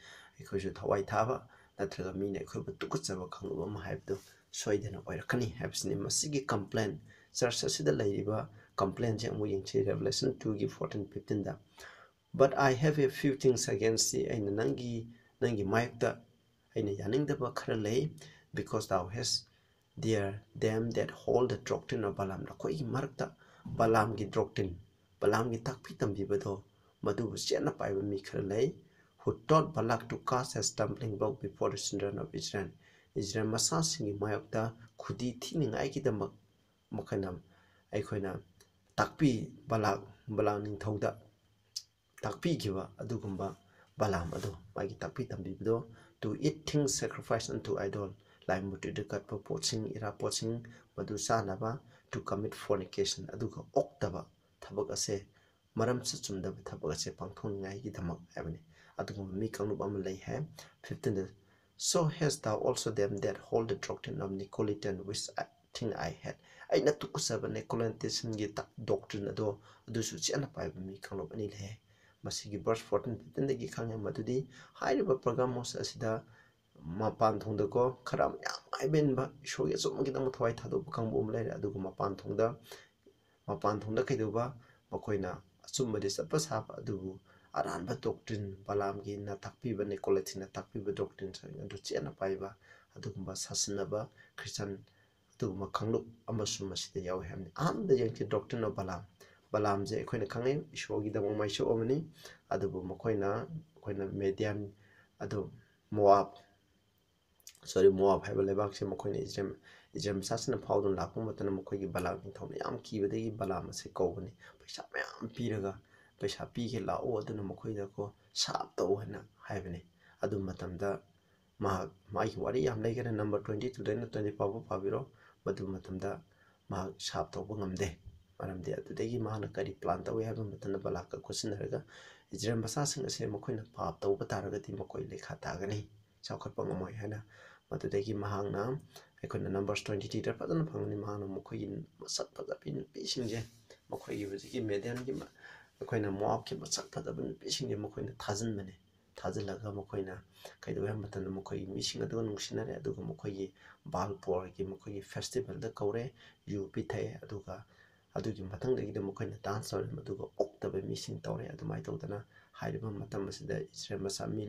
ꯑꯩꯈꯣꯏꯁꯨ ꯊꯋꯥꯏ ꯊꯥꯕ ꯅꯠꯇ꯭ꯔꯒ ꯃꯤꯅ ꯑꯩꯈꯣꯏꯕꯨ ꯇꯨꯀꯠꯆꯕ ꯈꯪꯂꯨꯕ ꯑꯃ ꯍꯥꯏꯕꯗꯨ ꯁꯣꯏꯗꯅ ꯑꯣꯏꯔꯛꯀꯅꯤ ꯍꯥꯏꯕꯁꯤꯅꯤ ꯃꯁꯤꯒꯤ ꯀꯝꯄ꯭ꯂꯦꯟ ꯆꯔꯆ ꯑꯁꯤꯗ ꯂꯩꯔꯤꯕ ꯀꯝꯄ꯭ꯂꯦꯟꯁꯦ ꯑꯃꯨꯛ ꯌꯦꯡꯁꯤ Revelation 2ꯒꯤ 14-15ꯗ But I have a few things against thee ꯑꯩꯅ ꯅꯪꯒꯤ ꯃꯥꯌꯣꯛꯇ ꯑꯩꯅ ꯌꯥꯅꯤꯡꯗꯕ ꯈꯔ ꯂꯩ because thou hast there them that hold the doctrine of Balaam ꯑꯩꯈꯣꯏꯒꯤ ꯃꯔꯛꯇ ꯕꯂꯥꯝꯒꯤ doctrine ꯕꯂꯥꯝꯒꯤ ꯇꯥꯛꯄꯤ ꯇꯝꯕꯤꯕꯗꯣ ꯃꯗꯨꯕꯨ ꯆꯦꯠꯅ ꯄꯥꯏꯕ ꯃꯤ ꯈꯔ ꯂꯩ who taught Balak to cast a stumbling block before the children of Israel Israel ꯃꯆꯥꯁꯤꯡꯒꯤ ꯃꯥꯌꯣꯛꯇ ꯈꯨꯗꯤ ꯊꯤꯅꯤꯡꯉꯥꯏꯒꯤꯗꯃꯛ ꯑꯩꯈꯣꯏꯅ ꯇꯥꯛꯄꯤ ꯕꯂꯥꯛ ꯅꯤꯡꯊꯧꯗ ꯇꯥꯛꯄꯤꯈꯤꯕ ꯑꯗꯨꯒꯨꯝꯕ ꯕꯂꯥꯝ ꯑꯗꯣ ꯃꯥꯒꯤ ꯇꯥꯛꯄꯤ ꯇꯝꯕꯤꯕꯗꯣ to eat things sacrificed unto idol ꯂꯥꯏ ꯃꯨꯔꯇꯤꯗ ꯀꯠꯄ ꯄꯣꯠꯁꯤꯡ ꯏꯔꯥꯄꯣꯠꯁꯤꯡ ꯃꯗꯨ ꯆꯥꯅꯕ to commit fornication ꯑꯗꯨꯒ ꯑꯣꯛꯇꯕ ꯊꯕꯛ ꯑꯁꯦ ꯃꯔꯝꯁꯨ ꯆꯨꯝꯗꯕ ꯊꯕꯛ ꯑꯁꯦ ꯄꯥꯡꯊꯣꯛꯅꯤꯡꯉꯥꯏꯒꯤꯗꯃꯛ ꯍꯥꯏꯕꯅꯤ ꯑꯗꯨꯒꯨꯝꯕ ꯃꯤ ꯀꯥꯡꯂꯨꯞ ꯑꯃ ꯂꯩ ꯍꯥꯏ 15ꯗ So hast thou also them that hold the doctrine of Nicolaitan which I think I had ꯑꯩꯅ ꯇꯨꯀꯠꯆꯕ ꯅꯤꯀꯣꯂꯥꯏꯇꯦꯁꯟꯒꯤ doctrine ꯑꯗꯣ ꯑꯗꯨꯁꯨ ꯆꯦꯠꯅ ꯄꯥꯏꯕ ꯃꯤ ꯀꯥꯡꯂꯨꯞ ꯑꯅꯤ ꯂꯩ ꯃꯁꯤꯒꯤ verse 14-15ꯗꯒꯤ ꯈꯪꯉꯦ ꯃꯗꯨꯗꯤ ꯍꯥꯏꯔꯤꯕ ꯄꯔꯒꯥꯃꯣꯁ ꯑꯁꯤꯗ ꯃꯄꯥꯟ ꯊꯣꯡꯗꯀꯣ ꯈꯔ ꯌꯥꯝ ꯍꯥꯏꯕꯦꯟꯕ ꯏꯁꯣꯔꯒꯤ ꯑꯆꯨꯝꯕꯒꯤꯗꯃꯛ ꯊꯋꯥꯏ ꯊꯥꯗꯣꯛꯄ ꯀꯥꯡꯕꯨ ꯑꯃ ꯂꯩꯔꯦ ꯑꯗꯨꯒ ꯃꯄꯥꯟ ꯊꯣꯡꯗ ꯀꯩꯗꯧꯕ ꯃꯈꯣꯏꯅ ꯑꯆꯨꯝꯕꯗꯤ ꯆꯠꯄ ꯁꯥꯕ ꯑꯗꯨꯕꯨ ꯑꯔꯥꯟꯕ doctrine ꯕꯂꯥꯝꯒꯤꯅ ꯇꯥꯛꯄꯤꯕ ꯅꯤꯀꯣꯂꯥꯏꯇꯤꯅ ꯇꯥꯛꯄꯤꯕ doctrine ꯑꯗꯨ ꯆꯦꯠꯅ ꯄꯥꯏꯕ ꯑꯗꯨꯒꯨꯝꯕ ꯁꯥꯁꯤꯟꯅꯕ ꯈ꯭ꯔꯤꯁꯇꯟ ꯑꯗꯨꯒꯨꯝꯕ ꯀꯥꯡꯂꯨꯞ ꯑꯃꯁꯨ ꯃꯁꯤꯗ ꯌꯥꯎꯏ ꯍꯥꯏꯕꯅꯤ ꯑꯍꯥꯟꯕꯗ ꯌꯦꯡꯁꯤ doctrine of ꯕꯂꯥꯝꯁꯦ ꯑꯩꯈꯣꯏꯅ ꯈꯪꯉꯦ ꯏꯁꯣꯔꯒꯤꯗꯃꯛ ꯃꯥꯏꯁꯣꯛ ꯑꯃꯅꯤ ꯑꯗꯨꯕꯨ ꯑꯩꯈꯣꯏꯅ ꯃꯦꯗꯤꯌꯥꯟ ꯑꯗꯨ ꯃꯣꯋꯥꯕ ꯍꯥꯏꯕ ꯂꯩꯕꯥꯛꯁꯦ ꯃꯈꯣꯏꯅ ꯏꯖꯔꯦꯜ ꯃꯆꯥꯁꯤꯅ ꯐꯥꯎꯗꯨꯅ ꯂꯥꯛꯄ ꯃꯇꯝꯗ ꯃꯈꯣꯏꯒꯤ ꯕꯂꯥꯝ ꯅꯤꯡꯊꯧꯅ ꯌꯥꯝ ꯀꯤꯕꯗꯒꯤ ꯕꯂꯥꯝ ꯑꯁꯦ ꯀꯧꯕꯅꯤ ꯄꯩꯁꯥ ꯃꯌꯥꯝ ꯄꯤꯔꯒ ꯄꯩꯁꯥ ꯄꯤꯒꯦ ꯂꯥꯛꯑꯣ ꯑꯗꯨꯅ ꯃꯈꯣꯏꯗꯀꯣ ꯁꯥꯞ ꯇꯧ ꯍꯥꯏꯅ ꯍꯥꯏꯕꯅꯤ ꯑꯗꯨ ꯃꯇꯝꯗ ꯃꯥꯒꯤ ꯋꯥꯔꯤ ꯌꯥꯝ ꯂꯩꯈꯔꯦ ꯅꯝꯕꯔ 22ꯗꯩꯅ 20 ꯐꯥꯎꯕ ꯄꯥꯕꯤꯔꯣ ꯃꯗꯨ ꯃꯇꯝꯗ ꯃꯍꯥꯛ ꯁꯥꯞ ꯇꯧꯕ ꯉꯝꯗꯦ ꯃꯔꯝꯗꯤ ꯑꯗꯨꯗꯒꯤ ꯃꯥꯅ ꯀꯔꯤ ꯄ꯭ꯂꯥꯟ ꯇꯧꯏ ꯍꯥꯏꯕ ꯃꯇꯝꯗ ꯕꯂꯥꯛꯀ ꯈꯨꯠꯁꯤꯟꯅꯔꯒ ꯏꯖꯔꯦꯜ ꯃꯆꯥꯁꯤꯡ ꯑꯁꯦ ꯃꯈꯣꯏꯅ ꯄꯥꯞ ꯇꯧꯕ ꯇꯥꯔꯒꯗꯤ ꯃꯈꯣꯏ ꯂꯩꯈꯥ ꯇꯥꯒꯅꯤ ꯆꯥꯎꯈꯠꯄ ꯉꯝꯃꯣꯏ ꯍꯥꯏꯅ ꯃꯗꯨꯗꯒꯤ ꯃꯍꯥꯛꯅ ꯑꯩꯈꯣꯏꯅ ꯅꯝꯕꯔꯁ 23ꯗ ꯐꯖꯅ ꯐꯪꯒꯅꯤ ꯃꯍꯥꯛꯅ ꯃꯈꯣꯏꯒꯤ ꯃꯁꯛ ꯐꯖꯕꯤ ꯅꯨꯄꯤꯁꯤꯡꯁꯦ ꯃꯈꯣꯏꯒꯤ ꯍꯧꯖꯤꯛꯀꯤ ꯃꯦꯗꯤꯌꯟꯒꯤ ꯑꯩꯈꯣꯏꯅ ꯃꯣꯋꯥꯕꯀꯤ ꯃꯁꯛ ꯐꯖꯕ ꯅꯨꯄꯤꯁꯤꯡꯁꯦ ꯃꯈꯣꯏꯅ ꯊꯥꯖꯤꯟꯕꯅꯤ ꯊꯥꯖꯤꯜꯂꯒ ꯃꯈꯣꯏꯅ ꯀꯩꯗꯧꯋꯤ ꯍꯥꯏꯕ ꯃꯇꯝꯗ ꯃꯈꯣꯏꯒꯤ ꯃꯤꯁꯤꯡ ꯑꯗꯨꯒ ꯅꯨꯡꯁꯤꯅꯔꯦ ꯑꯗꯨꯒ ꯃꯈꯣꯏꯒꯤ ꯕꯥꯜꯄꯣꯔꯒꯤ ꯃꯈꯣꯏꯒꯤ ꯐꯦꯁꯇꯤꯚꯦꯜꯗ ꯀꯧꯔꯦ ꯌꯨ ꯄꯤꯊꯛꯑꯦ ꯑꯗꯨꯒ ꯑꯗꯨꯒꯤ ꯃꯊꯪꯗꯒꯤꯗꯤ ꯃꯈꯣꯏꯅ ꯗꯥꯟꯁ ꯇꯧꯔꯦ ꯑꯗꯨꯒ ꯑꯣꯛꯇꯕ ꯃꯤꯁꯤꯡ ꯇꯧꯔꯦ ꯑꯗꯨꯃꯥꯏꯅ ꯇꯧꯗꯅ ꯍꯥꯏꯔꯤꯕ ꯃꯇꯝ ꯑꯁꯤꯗ ꯏꯖꯔꯦꯜ ꯃꯆꯥ ꯃꯤ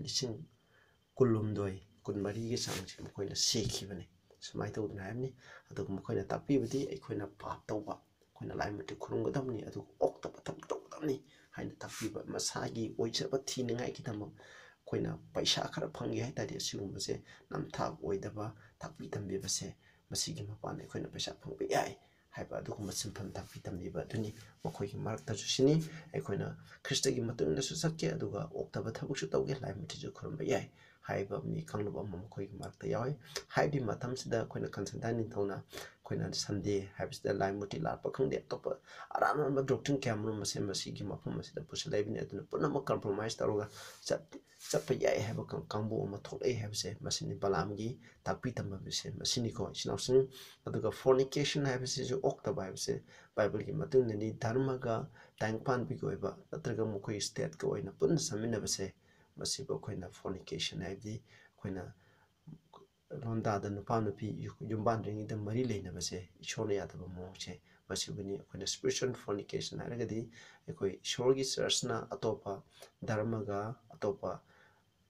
14,000-14ꯒꯤ ꯆꯥꯡꯁꯦ ꯃꯈꯣꯏꯅ ꯁꯤꯈꯤꯕꯅꯤ ꯁꯨꯃꯥꯏꯅ ꯇꯧꯗꯅ ꯍꯥꯏꯕꯅꯤ ꯑꯗꯨꯒ ꯃꯈꯣꯏꯅ ꯇꯥꯛꯄꯤꯕꯗꯤ ꯑꯩꯈꯣꯏꯅ ꯄꯥꯞ ꯇꯧꯕ ꯑꯩꯈꯣꯏꯅ ꯂꯥꯏ ꯃꯨꯔꯇꯤ ꯈꯨꯔꯨꯝꯒꯗꯕꯅꯤ ꯑꯗꯨꯒ ꯑꯣꯛꯇꯕ ꯊꯕꯛ ꯇꯧꯒꯗꯕꯅꯤ ꯍꯥꯏꯅ ꯇꯥꯛꯄꯤꯕ ꯃꯁꯥꯒꯤ ꯑꯣꯏꯖꯕ ꯊꯤꯅꯤꯡꯉꯥꯏꯒꯤꯗꯃꯛ ꯑꯩꯈꯣꯏꯅ ꯄꯩꯁꯥ ꯈꯔ ꯐꯪꯒꯦ ꯍꯥꯏꯇꯥꯔꯗꯤ ꯑꯁꯤꯒꯨꯝꯕꯁꯦ ꯅꯝꯊꯥꯛ ꯑꯣꯏꯗꯕ ꯇꯥꯛꯄꯤ ꯇꯝꯕꯤꯕꯁꯦ ꯃꯁꯤꯒꯤ ꯃꯄꯥꯟꯗ ꯑꯩꯈꯣꯏꯅ ꯄꯩꯁꯥ ꯐꯪꯕ ꯌꯥꯏ ꯍꯥꯏꯕ ꯑꯗꯨꯒꯨꯝꯕ ꯁꯤꯟꯐꯝ ꯇꯥꯛꯄꯤ ꯇꯝꯕꯤꯕ ꯑꯗꯨꯅꯤ ꯃꯈꯣꯏꯒꯤ ꯃꯔꯛꯇꯁꯨ ꯁꯤꯅꯤ ꯑꯩꯈꯣꯏꯅ ꯈ꯭ꯔꯤꯁꯇꯒꯤ ꯃꯇꯨꯡ ꯏꯟꯅꯁꯨ ꯆꯠꯀꯦ ꯑꯗꯨꯒ ꯑꯣꯛꯇꯕ ꯊꯕꯛꯁꯨ ꯇꯧꯒꯦ ꯂꯥꯏ ꯃꯨꯔꯇꯤꯁꯨ ꯈꯨꯔꯨꯝꯕ ꯌꯥꯏ ꯍꯥꯏꯕ ꯃꯤ ꯀꯥꯡꯂꯨꯞ ꯑꯃ ꯃꯈꯣꯏꯒꯤ ꯃꯔꯛꯇ ꯌꯥꯎꯏ ꯍꯥꯏꯕꯗꯤ ꯃꯇꯝꯁꯤꯗ ꯑꯩꯈꯣꯏꯅ ꯀꯟꯁꯇꯦꯟꯇꯥꯏꯟ ꯅꯤꯡꯊꯧꯅ ꯑꯩꯈꯣꯏꯅ ꯁꯟꯗꯦ ꯍꯥꯏꯕꯁꯤꯗ ꯂꯥꯏ ꯃꯨꯔꯇꯤ ꯂꯥꯠꯄ ꯈꯪꯗꯦ ꯑꯇꯣꯞꯄ ꯑꯔꯥꯟꯕ doctrine ꯀꯌꯥꯃꯔꯨꯝ ꯃꯁꯤꯒꯤ ꯃꯐꯝ ꯑꯁꯤꯗ ꯄꯨꯁꯤꯜꯂꯛꯏꯕꯅꯤ ꯑꯗꯨꯅ ꯄꯨꯝꯅꯃꯛ ꯀꯝꯄ꯭ꯔꯣꯃꯥꯏꯁ ꯇꯧꯔꯒ ꯆꯠꯄ ꯌꯥꯏ ꯍꯥꯏꯕ ꯀꯥꯡꯕꯨ ꯑꯃ ꯊꯣꯛꯂꯛꯏ ꯍꯥꯏꯕꯁꯦ ꯃꯁꯤꯅꯤ ꯕꯂꯥꯝꯒꯤ ꯇꯥꯛꯄꯤ ꯇꯝꯕꯤꯕꯁꯦ ꯃꯁꯤꯅꯤꯀꯣ ꯏꯆꯤꯟꯅꯥꯎꯁꯤꯡ ꯑꯗꯨꯒ fornication ꯍꯥꯏꯕꯁꯤꯁꯨ ꯑꯣꯛꯇꯕ ꯍꯥꯏꯕꯁꯦ ꯕꯥꯏꯕꯜꯒꯤ ꯃꯇꯨꯡꯗꯗꯤ ꯙꯔꯃꯒ ꯇꯥꯏꯪꯄꯥꯟꯕꯤꯒꯤ ꯑꯣꯏꯕ ꯅꯠꯇ꯭ꯔꯒ ꯃꯈꯣꯏꯒꯤ ꯁ꯭ꯇꯦꯠꯀ ꯑꯣꯏꯅ ꯄꯨꯟꯅ ꯆꯠꯃꯤꯟꯅꯕꯁꯦ ꯃꯁꯤꯕꯨ ꯑꯩꯈꯣꯏꯅ fornication ꯍꯥꯏꯕꯗꯤ ꯑꯩꯈꯣꯏꯅ ꯂꯣꯟꯗꯥꯗ ꯅꯨꯄꯥ ꯅꯨꯄꯤ ꯌꯨꯝꯕꯥꯟꯗ꯭ꯔꯤꯉꯩꯗ ꯃꯔꯤ ꯂꯩꯅꯕꯁꯦ ꯏꯁꯣꯔꯅ ꯌꯥꯗꯕ ꯃꯑꯣꯡꯁꯦ ꯃꯁꯤꯕꯨꯅꯤ ꯑꯩꯈꯣꯏꯅ spiritual fornication ꯍꯥꯏꯔꯒꯗꯤ ꯑꯩꯈꯣꯏ ꯏꯁꯣꯔꯒꯤ ꯆꯔꯆꯅ ꯑꯇꯣꯞꯄ ꯙꯔꯃꯒ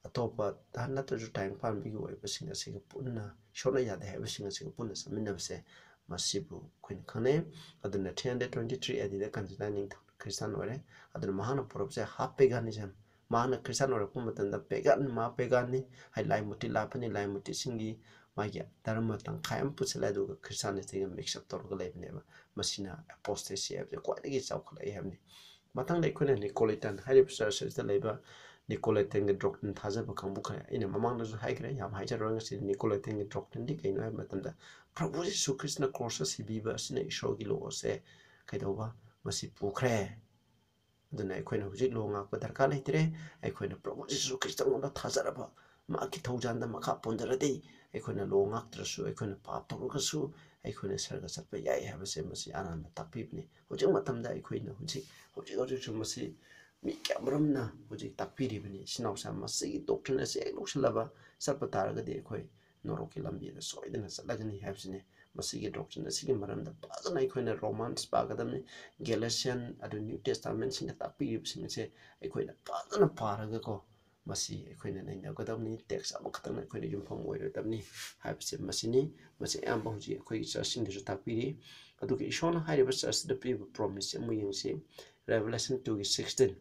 ꯑꯇꯣꯞꯄ ꯅꯠꯇ꯭ꯔꯁꯨ ꯇꯥꯏꯪꯄꯥꯟꯕꯤꯒꯤ ꯑꯣꯏꯕꯁꯤꯡ ꯑꯁꯤꯒ ꯄꯨꯟꯅ ꯏꯁꯣꯔꯅ ꯌꯥꯗꯦ ꯍꯥꯏꯕꯁꯤꯡ ꯑꯁꯤꯒ ꯄꯨꯟꯅ ꯆꯠꯃꯤꯟꯅꯕꯁꯦ ꯃꯁꯤꯕꯨ ꯑꯩꯈꯣꯏꯅ ꯈꯪꯅꯩ ꯑꯗꯨꯅ 323 ꯑꯗꯨꯗ ꯀꯟꯁꯇꯦꯟꯇꯥꯏꯟ ꯅꯤꯡꯊꯧ ꯈ꯭ꯔꯤꯁꯇꯥꯟ ꯑꯣꯏꯔꯦ ꯑꯗꯨꯅ ꯃꯍꯥꯛꯅ ꯄꯨꯔꯛꯄꯁꯦ ꯍꯥꯐ ꯄꯦꯒꯥꯅꯤꯖꯝ ꯃꯍꯥꯛꯅ ꯈ꯭ꯔꯤꯁꯇꯥꯟ ꯑꯣꯏꯔꯛꯄ ꯃꯇꯝꯗ ꯄꯦꯒꯥꯟꯅꯤ ꯍꯥꯏ ꯂꯥꯏ ꯃꯨꯔꯇꯤ ꯂꯥꯠꯄꯅꯤ ꯂꯥꯏ ꯃꯨꯔꯇꯤꯁꯤꯡꯒꯤ ꯃꯥꯒꯤ ꯙꯔꯃ ꯇꯪꯈꯥꯏ ꯑꯃ ꯄꯨꯁꯤꯜꯂꯦ ꯑꯗꯨꯒ ꯈ꯭ꯔꯤꯁꯇꯥꯟꯅꯤꯇꯤꯒ ꯃꯤꯛꯁ ꯑꯞ ꯇꯧꯔꯒ ꯂꯩꯕꯅꯦꯕ ꯃꯁꯤꯅ ꯑꯦꯄꯣꯁꯇꯦꯁꯤ ꯍꯥꯏꯕꯁꯦ ꯈ꯭ꯋꯥꯏꯗꯒꯤ ꯆꯥꯎꯈꯠꯂꯛꯏ ꯍꯥꯏꯕꯅꯤ ꯃꯊꯪꯗ ꯑꯩꯈꯣꯏꯅ ꯅꯤꯀꯣꯂꯥꯏꯇꯟ ꯍꯥꯏꯔꯤꯕ ꯆꯔꯆ ꯑꯁꯤꯗ ꯂꯩꯕ ꯅꯤꯀꯣꯂꯥꯏꯇꯟꯒꯤ doctrine ꯊꯥꯖꯕ ꯀꯥꯡꯕꯨ ꯈꯔ ꯑꯩꯅ ꯃꯃꯥꯡꯗꯁꯨ ꯍꯥꯏꯈ꯭ꯔꯦ ꯌꯥꯝ ꯍꯥꯏꯖꯔꯣꯏ ꯉꯁꯤꯗꯤ ꯅꯤꯀꯣꯂꯥꯏꯇꯟꯒꯤ doctrineꯗꯤ ꯀꯩꯅꯣ ꯍꯥꯏꯕ ꯃꯇꯝꯗ ꯄ꯭ꯔꯚꯨ ꯌꯤꯁꯨ ꯈ꯭ꯔꯤꯁꯅ ꯀ꯭ꯔꯣꯁꯇ ꯁꯤꯕꯤꯕ ꯑꯁꯤꯅ ꯏꯁꯣꯔꯒꯤ ꯂꯣ ꯑꯁꯦ ꯀꯩꯗꯧꯕ ꯃꯁꯤ ꯄꯨꯈ꯭ꯔꯦ ꯑꯗꯨꯅ ꯑꯩꯈꯣꯏꯅ ꯍꯧꯖꯤꯛ ꯂꯣ ꯉꯥꯛꯄ ꯗꯔꯀꯥꯔ ꯂꯩꯇ꯭ꯔꯦ ꯑꯩꯈꯣꯏꯅ ꯄ꯭ꯔꯚꯨ ꯌꯤꯁꯨ ꯈ꯭ꯔꯤꯁꯇꯉꯣꯟꯗ ꯊꯥꯖꯔꯕ ꯃꯍꯥꯛꯀꯤ ꯊꯧꯖꯥꯟꯗ ꯃꯈꯥ ꯄꯣꯟꯖꯔꯗꯤ ꯑꯩꯈꯣꯏꯅ ꯂꯣ ꯉꯥꯛꯇ꯭ꯔꯁꯨ ꯑꯩꯈꯣꯏꯅ ꯄꯥꯞ ꯇꯧꯔꯒꯁꯨ ꯑꯩꯈꯣꯏꯅ ꯁꯔꯒ ꯆꯠꯄ ꯌꯥꯏ ꯍꯥꯏꯕꯁꯦ ꯃꯁꯤ ꯑꯔꯥꯟꯕ ꯇꯥꯛꯄꯤꯕꯅꯤ ꯍꯧꯖꯤꯛ ꯃꯇꯝꯗ ꯑꯩꯈꯣꯏꯅ ꯍꯧꯖꯤꯛꯁꯨ ꯃꯁꯤ mi kyamarumna hojik takpiribani sinausa masigi doctrine ase loksalaba satpa taragadi ekhoi norokki lambi da soidana chatlagani habsine masigi doctrine asigi maramda fazana ekhoina romans pagadamni galatian adu new testament singa takpirib singse ekhoina fazana paraga ko masi ekhoina nainagadamni text amakhatana ekhoina yumpham oirodamni habse masini masi amba hoji ekhoi church singdesu takpiri aduga ishona hariba church da piba promise amu yengsi revelation 2:16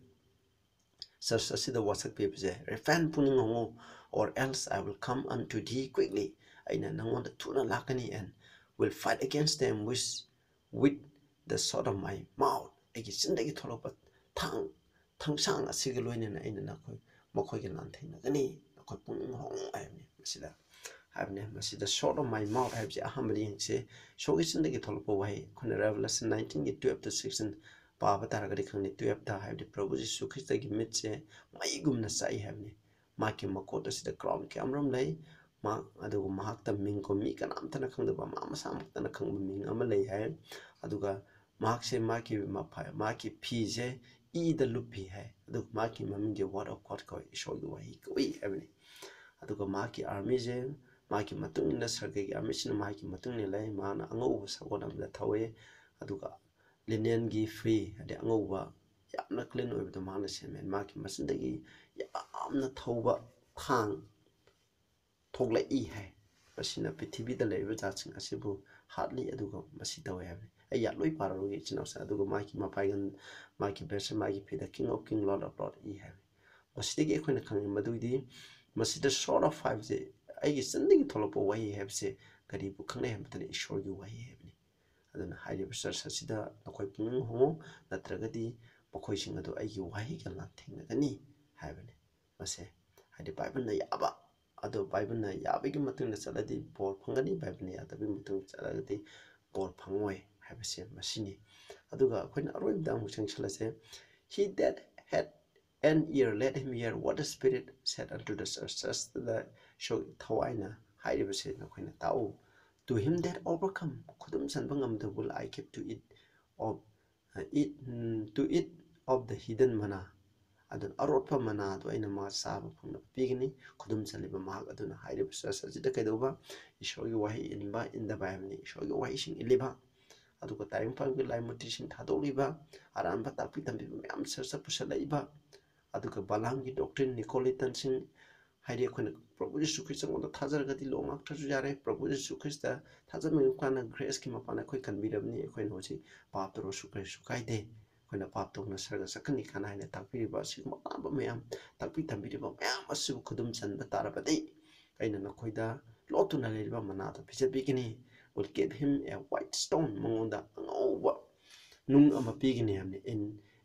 Church asida wasak pibse repent puning hongo or else I will come unto thee quickly aina nangonda tuna lakani and will fight against them with the sword of my mouth egi sindagi tholopa thang sang asigi loinena aina nakoi makoi gen anthina gani nakoi puning hongo aimni masida habne masida sword of my mouth habse ahamri yengse shogi sindagi tholopa wahi khuna revelation 19:12-16 पाप तारगरी खंगने 12 ता हाइबदि प्रभु यीशु Christ की मिटसे माइगुमना साइ हाबने माके मकोट सिदा crown के अमरम लै मा अदुगु महाक्ता Ming को मी कनामतना खंगदबा मा मसामक्तना खंगब Ming अमा लै है अदुगा माकसे माकी फीजे ई द लुपी है अदुग माकी ममिंग के वर्ड ऑफ गॉड को इशोगु वही कोई हाबने अदुगा माकी आर्मी जे माकी मतुंगना सरगे की आर्मी सिना माकी मतुंगने लै माना अंगौ सगोनम द थवे अदुगा linen gi free ade angoba yamna clean oibdo mana semen maki masindagi yamna thauba thang thoglai i hai masina prithibi da leiba jaching asibu hardly aduga masi tawe have ai ya loi pararu gi chinausa aduga maki mapaigan maki verse maki pida king of king lord of lord i have masidi ekhoina khang madudi masida sort of five je ai gi sindagi tholopo wai have se gari bu khangne hamtane ishor gi wai have aduna hairiba church asida nakoi puning hongo natragadi mokhoising adu aigi wahi galna thengnagani haibane mase haidi bible na yaba adu bible na yabagi matungna chaladi bor phangani bible na yadabi matung chalagadi bor phangoi haibase masini aduga khoina aroi dang musang chalase he that had an ear let him hear what the spirit said unto the churches the show thawaina hairiba se nakhoina tau to him that overcome kudum sanbangam the will I keep to eat of the hidden manna adun arotpa manna do aina ma saba phangna pigini kudum saliba mahak aduna hairiba sasajida kaidoba ishogi wahi inba in the bible ni ishogi wahi sing iliba aduga time pang lai muti sing thadoliba aranba takpi tambi myam sarsa pusalaiba aduga balangi doctrine nicolitan sing हाइरे खोने प्रभु यीशु Christ को थाजर गति लोमाक थजु जारे प्रभु यीशु Christ थाजर मे काना grace की मपाना खोइ कनबिरबनी खोइ नोछि पाप तो सुखै सुखाइदे खोइना पाप तो न सरग सकनि खाना हैने ताकपिरिबा सि मपाब मयाम ताकपि तंबिरिबा मयाम असु खुदुम चनबा तारबदे कैना न खोइदा लोतुना लेरिबा मना तो पिजबिगिनी will give him a white stone mongonda ngauba nung ama pigini hamne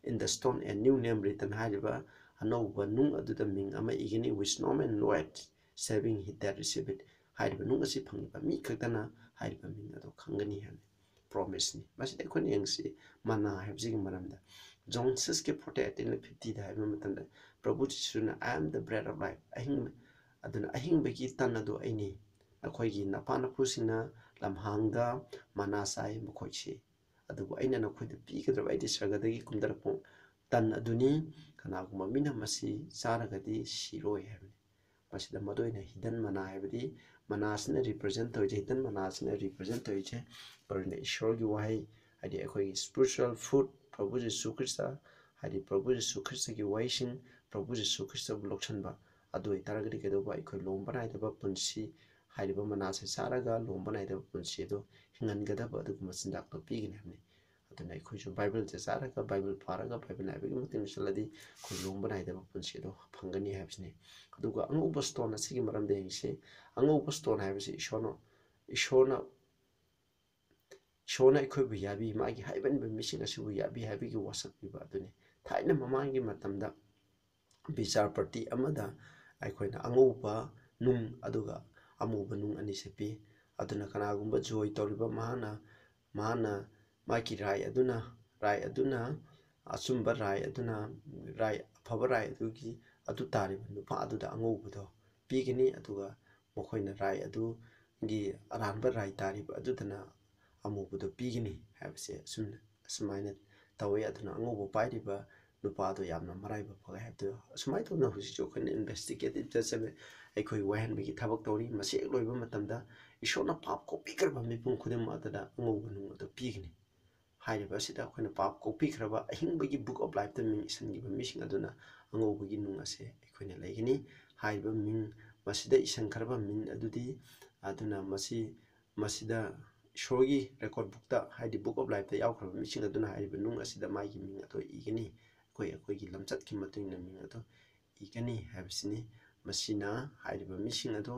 in the stone a new name written haliba anouba nung aduda ming ama igini with no man Lord saving he that receive it haliba nung asi phangiba mi khakdana haliba ming ado khangani hamne promise ni masi dekon yengsi mana habjigi maramda John 6:48 in 50 da habi matanda Prabhu Jisuna I am the bread of life ahing aduna ahing bagi tanadu aini akhoi napana pusina lamhangda manasai mukhoichi adubu aina na khoi pi kadra aidi sagadagi kumdarapong tan aduni kana guma mina masi saragadi siroi hebni masi da madoina hidden mana hebdi manasna represent toje hidden manasna represent toje parne ishor gi wahai adi akhoi spiritual food Prabhu Jesu Christa hadi Prabhu Jesu Christa gi waising Prabhu Jesu Christa bulokchanba adu itaragadi kedoba akhoi lombana idaba punsi हाइरिबा मनासे सारागा लोंबा नाइदा पुनसिदो हिंगनगदबा अदुगुमा सिंदाक तो पिगिने हमने अदुना अखोइसु Bible जे सारागा Bible फारागा Bible नाइबेगी मतिन सलदी खो लोंबा नाइदा पुनसिदो फंगनी हाबिसने अदुगा अंगुबा stone असिगी मरम दे हिंसे अंगुबा stone हाबिसि इशोना अखोइबु याबी मागी हाइबन बे missing असिबु याबी हाबिगी वासक पिबा अदुने थाइना ममांगी मतमदा बिचार party अमदा अखोइना अंगुबा नुंग अदुगा amuba nung ani sepi aduna kanagumba joy toriba mahana maki rai aduna asumba rai aduna rai phaba rai adugi adu tariba nupa aduda angobudo pigini aduga mokhoina rai adu gi aranba rai tariba adudana amubudo pigini habse sumna sumaina tawe aduna angobu pairiba नुपादो यामना मराइबा फगे हाबदो असुमाइ तौना हुजिजो अखोइना investigative जजबे अखोइ वाहनबगी थाबक तौरी मसे लोइबा मतमदा इशोरना पाप कोपिखरबा मिपुम खुदम अददा अंगौबा नुंग अदो पीगनी हाइरिबा सिदा अखोइना पाप कोपिखरबा अहिंबगी बुक ऑफ लाइफ द मिंग इसनगिबा मिसिंग अदुना अंगौबगी नुंग असे अखोइना लेगनी हाइरिबा मिंग मसिदा इसनखरबा मिंग अदुदी अदुना मसिदा ꯏꯁꯣꯔꯒꯤ ꯔꯦꯀꯣꯔꯗ ꯕꯨꯛꯇ ꯍꯥꯏꯗꯤ ꯕꯨꯛ ꯑꯣꯐ ꯂꯥꯏꯐꯇ ꯌꯥꯎꯈ꯭ꯔꯕ ꯃꯤꯁꯤꯡ ꯑꯗꯨꯅ ꯍꯥꯏꯔꯤꯕ ꯅꯨꯡ ꯑꯁꯤꯗ ꯃꯥꯒꯤ ꯃꯤꯡ ꯑꯗꯨ ꯏꯒꯅꯤ ꯑꯩꯈꯣꯏꯒꯤ ꯂꯝꯆꯠꯀꯤ ꯃꯇꯨꯡ ꯏꯟꯅ ꯃꯤꯡ ꯑꯗꯨ ꯏꯒꯅꯤ ꯍꯥꯏꯕꯁꯤꯅꯤ ꯃꯁꯤꯅ ꯍꯥꯏꯔꯤꯕ ꯃꯤꯁꯤꯡ ꯑꯗꯨ